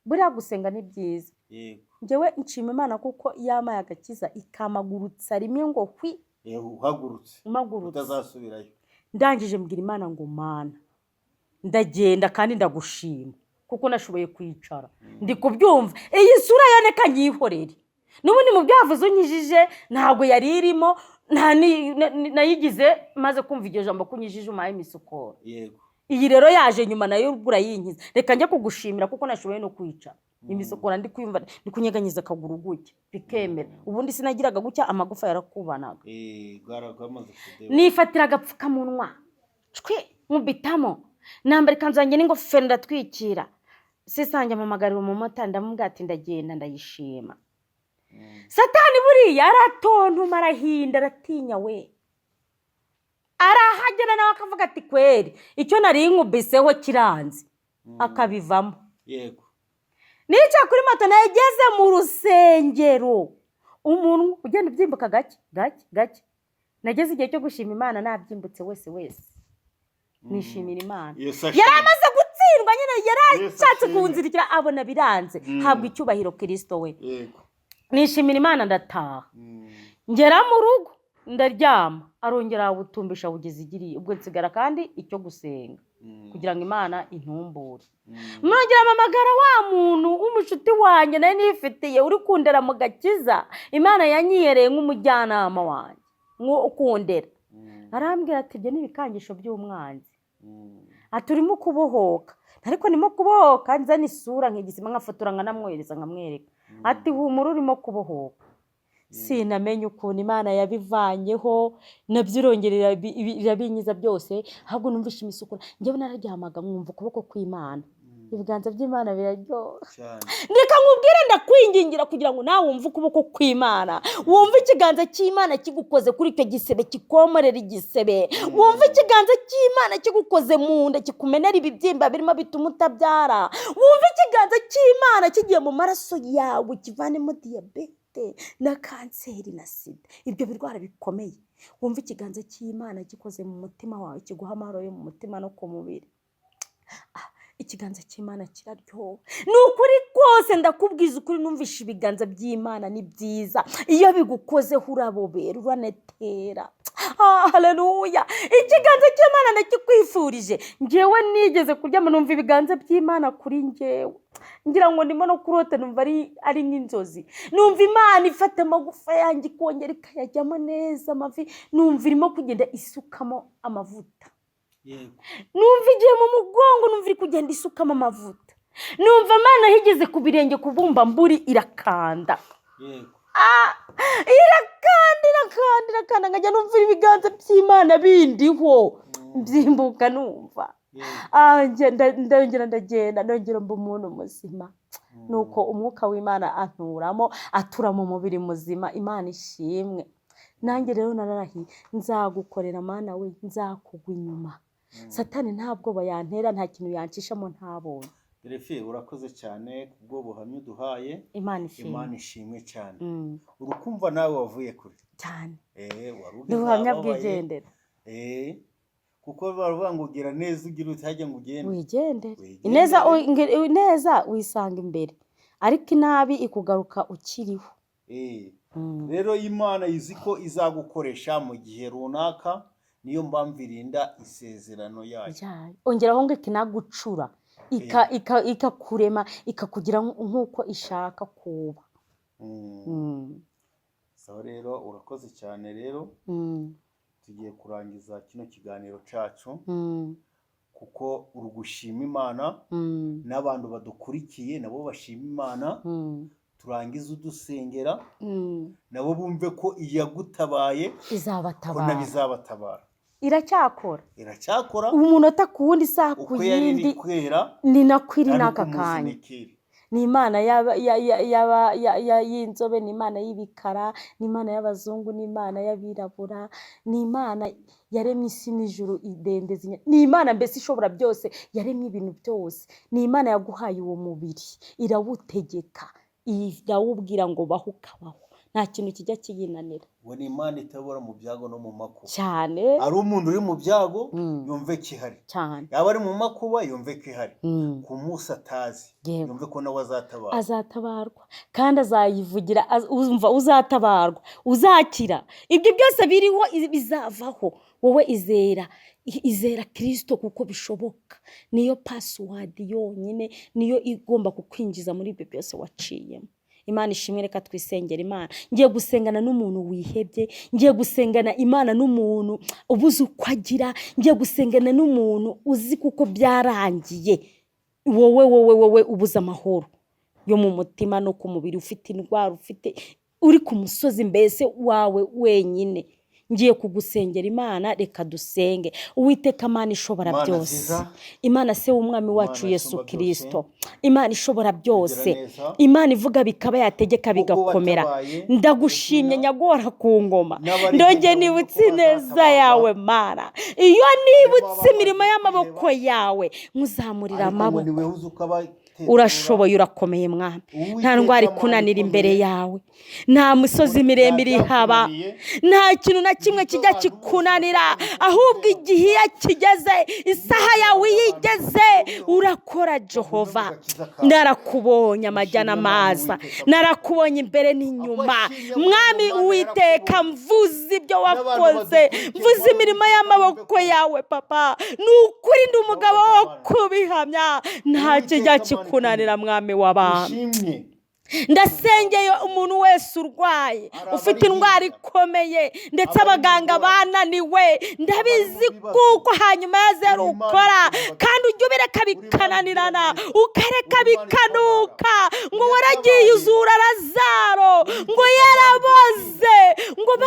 buriya gusenga ni byiza. Njyewe nshima Imana kuko yamaye agakiza ikamagurutsa rimwe ngo hwi uhagurutse utazasubirayo. Ndangije mbwira Imana ngo Mana ndagenda kandi ndagushima kuko nashoboye kwicara ndi kubyumva iyi sura yoneka nyihorere n'ubundi mu byavuze unyijije ntago yari irimo nayigize maze kumva iryo jambo kunyijije umaye imisukura. Yego iyi rero yaje nyuma nayo ubura yinkiza reka njye kugushimira kuko nashoboye no kwicara imisukura ndi kuyumva ndi kunyeganyiza akaguru gutya bikemera ubundi sinagiraga gutya amagufa yarakubanaga. Garagamaze kudeba nifatira agapfukamunwa cwe nkubitamo nambara ikanzu yanjye n'ingofero ndatwikira sisanjye amamagarira umumotari ndamubwira ati ndagenda ndayishima. Satani buriya aratontuma arahinda aratinya we arahagera nawe akavuga ati kweri icyo nari nkubiseho kiranze akabivamo. Yego nica kuri moto nageze mu rusengero umuntu ugenda ubyimbuka gake nageze igihe cyo gushima Imana nabyimbutse wese nishimira Imana. Yaramaze gutsindwa nyine yarashatse kunzirikira abona biranze habwa icyubahiro Kristo we. Yego nishimira Imana ndataha ngera mu rugo ndaryama arongera gutumbisha bugeze igiriye ubwo nsigara kandi icyo gusenga kugira ngo Imana intumbure. Mwongera amamagara wa muntu w'umushuti wanjye nari nifitiye uri kundera mu gakiza Imana yanyiyereye nk'umujyanama wanjye ukundera. Arambwira ati ibyo nibikangisho by'umwanzi ati urimo kubohoka ariko nimo kubohoka nzana isura nk'igisima nkafotora nkanamwohereza nkamwereka ati humura urimo kubohoka sinamenye ukuntu Imana yabivanyeho nabyo irongera irabinyiza byose, ahubwo numvishe imisukura njyewe nararyamaga nkumva ukuboko kw'Imana, ibiganza by'Imana biraryoha. Reka nkubwire ndakwingingira kugira ngo nawe wumve ukuboko kw'Imana, wumve ikiganza cy'Imana kigukoze kuri icyo gisebe kikomorera igisebe, wumve ikiganza cy'Imana kigukoze mu nda kikumenera ibibyimba birimo bituma utabyara, wumve ikiganza cy'Imana kigiye mu maraso yawe kivanemo diyabete na kanseri na sida, ibyo birwara bikomeye. Wumve ikiganza cy'Imana gikoze mu mutima wawe kiguha amahoro yo mu mutima no ku mubiri. Ikiganza cy'Imana kiraryoha, ni ukuri kose ndakubwiza ukuri, numvishe ibiganza by'Imana ni byiza, iyo bigukozeho urabobera uranetera. Haleluya, ikiganza cy'Imana ndakikwifurije. Njyewe nigeze kuryama numva ibiganza by'Imana kuri njyewe, ngira ngo ndimo no kurota, numva ari nk'inzozi, numva Imana ifata amagufa yanjye ikongera ikayajyamo neza amavi, numva irimo kugenda isukamo amavuta, numva igiye mu mugongo, numva iri kugenda isukamo amavuta, numva Imana higeze ku birenge kubumba mburi irakanda, irakanda nkajya numva ibiganza by'Imana bindiho byimbuka, numva ndongera ndagenda ndongera mba umuntu muzima. Nuko umwuka w'Imana anturamo, atura mu mubiri muzima. Imana ishimwe. Nanjye rero nararahiye, nzagukorera Mana we, nzakugwa inyuma. Satani ntabwo bayantera, nta kintu yancishamo ntabonye. Refe, urakoze cyane kubwo buhamya uduhaye. Imana ishimwe cyane. Urukumva nawe wavuye kure cyane. Ubuhamya bwigendera. Kuko baravuga ngo ugira neza ugira utajya ngo ugende. Wigendere. Neza wisanga imbere, ariko inabi ikugaruka ukiriho. Rero Imana izi ko izagukoresha mu gihe runaka, niyo mpamvu irinda isezerano yayo. Ongeraho ngo ikinagucura, ikakurema, ikakugira nk'uko ishaka kuba. So rero urakoze cyane rero. Tugiye kurangiza kino kiganiro cyacu, kuko urugushima Imana n'abantu badukurikiye nabo bashima Imana. Turangiza udusengera nabo bumve ko iyagutabaye izabatabara. Iracyakora umunota ku wundi, isaha ku yindi, ni nakwiri n'aka kanya. Ni Imana y'inzobe, ni Imana y'ibikara, ni Imana y'abazungu, ni Imana y'abirabura, ni Imana yaremye isi n'ijuru idendezi, ni Imana mbese ishobora byose, yaremye ibintu byose. Ni Imana yaguhaye uwo mubiri, irawutegeka, irawubwira ngo baho ukabaho, nta kintu kijya kiyinanira. We ni Imana itabora mu byago no mu makuba cyane. Ari umuntu uri mu byago yumve ko ihari cyane, yaba ari mu makuba yumve ko ihari. Ku munsi atazi yumve ko nawe azatabarwa, kandi azayivugira. Uzumva uzatabarwa, uzakira, ibyo byose biriho bizavaho. Wowe izera Kristo, kuko bishoboka. Niyo password yonyine, niyo igomba kukwinjiza muri ibyo byose waciyemo. Imana ishimwe. Reka twisengera Imana. Ngiye gusengana n'umuntu wihebye, ngiye gusengana Imana n'umuntu ubuze uko agira, ngiye gusengana n'umuntu uzi kuko byarangiye. Wowe ubuze amahoro yo mu mutima no ku mubiri, ufite indwara, uri ku musozi mbese wawe wenyine. Ngiye kugusengera Imana. Reka dusenge. Uwiteka Mana ishobora byose, Imana se w'umwami wacu Yesu Kristo, Imana ishobora byose, Imana ivuga bikaba, yategeka bigakomera. Ndagushimye nyagora ku ngoma, ndongeye nibutse neza yawe Mana. Iyo nibutse imirimo y'amaboko yawe, muzamurira amaboko. Urashoboye, urakomeye Mwami, nta ndwara ikunanira imbere yawe, nta misozi miremire ihaba, nta kintu na kimwe kijya kikunanira. Ahubwo igihe iyo kigeze, isaha yawe yigeze, urakora Jehova. Narakubonye amajyana amaza, narakubonye imbere n'inyuma. Mwami Uwiteka, mvuze ibyo wakoze, mvuze imirimo y'amaboko yawe Papa. Ni ukuri ndi umugabo wo kubihamya, nta kijya kunanira Mwami w'abantu. Ndasengeye umuntu wese urwaye, ufite indwara ikomeye, ndetse abaganga bananiwe, ndabizi kuko hanyuma yaze rukora, kandi ujye ubireka bikananirana, ukareka bikanuka. Ngo waragiye uzura Lazaro, ngo yaraboze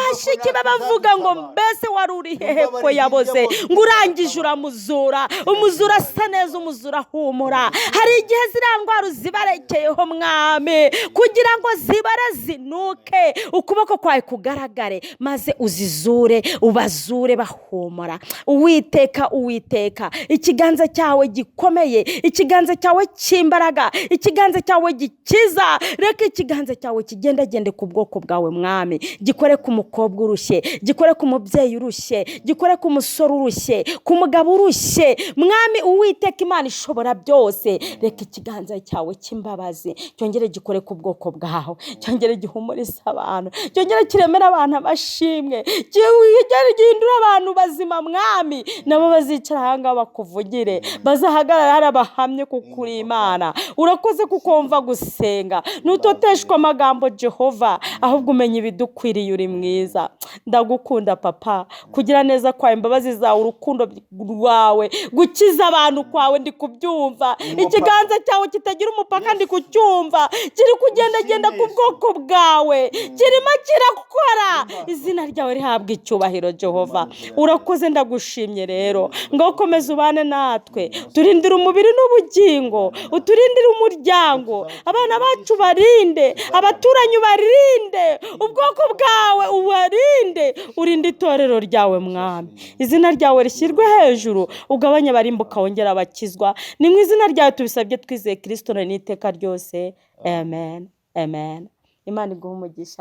bashiki be bavuga ngo mbese wari uri hehe ko yaboze ngo urangije uramuzura, umuzura asa neza, umuzura ahumura. Hari igihe ziriya ndwara zibarekeyeho mwami kugira ngo zibare zinuke, ukuboko kwawe kugaragare maze uzizure, ubazure bahumura. Uwiteka ikiganza cyawe gikomeye, ikiganza cyawe cy'imbaraga, ikiganza cyawe gikiza, reka ikiganza cyawe kigendagende ku bwoko bwawe mwami, gikore ku mukobwa urushye, gikore ku mubyeyi urushye, gikore ku musore urushye, ku mugabo urushye mwami. Uwiteka Imana ishobora byose, reka ikiganza cyawe cy'imbabazi cyongere gikore ku bwoko bwawe, cyongere gihumurize abantu, cyongere kiremera abantu amashimwe, cyongere gihindura abantu bazima mwami, nabo bazicara ahangaha bakuvugire, bazahagarara hari abahamye kuko uri Imana. Urakoze kuko wumva gusenga, ntutoteshwa amagambo Jehova, ahubwo umenya ibidukwiriye, uri mwiza. Ndagukunda papa, kugira neza kwawe, imbabazi zawe, urukundo rwawe, gukiza abantu kwawe ndi kubyumva, ikiganza cyawe kitagira umupaka ndi kucyumva, kiri kugendagenda ku bwoko bwawe, kirimo kirakora. Izina ryawe rihabwa icyubahiro Jehova. Urakoze, ndagushimye rero, ngo ukomeze ubane natwe, turindire umubiri n'ubugingo, uturindire umuryango, abana bacu barinde, abaturanyi barinde, ubwoko bwawe ubarinde, urinde itorero ryawe mwami. Izina ryawe rishyirwe hejuru, ugabanye abarimbuka wongera abakizwa. Ni mu izina ryawe tubisabye twizeye Kristo n'iteka ryose. Amen. Imana iguhe umugisha.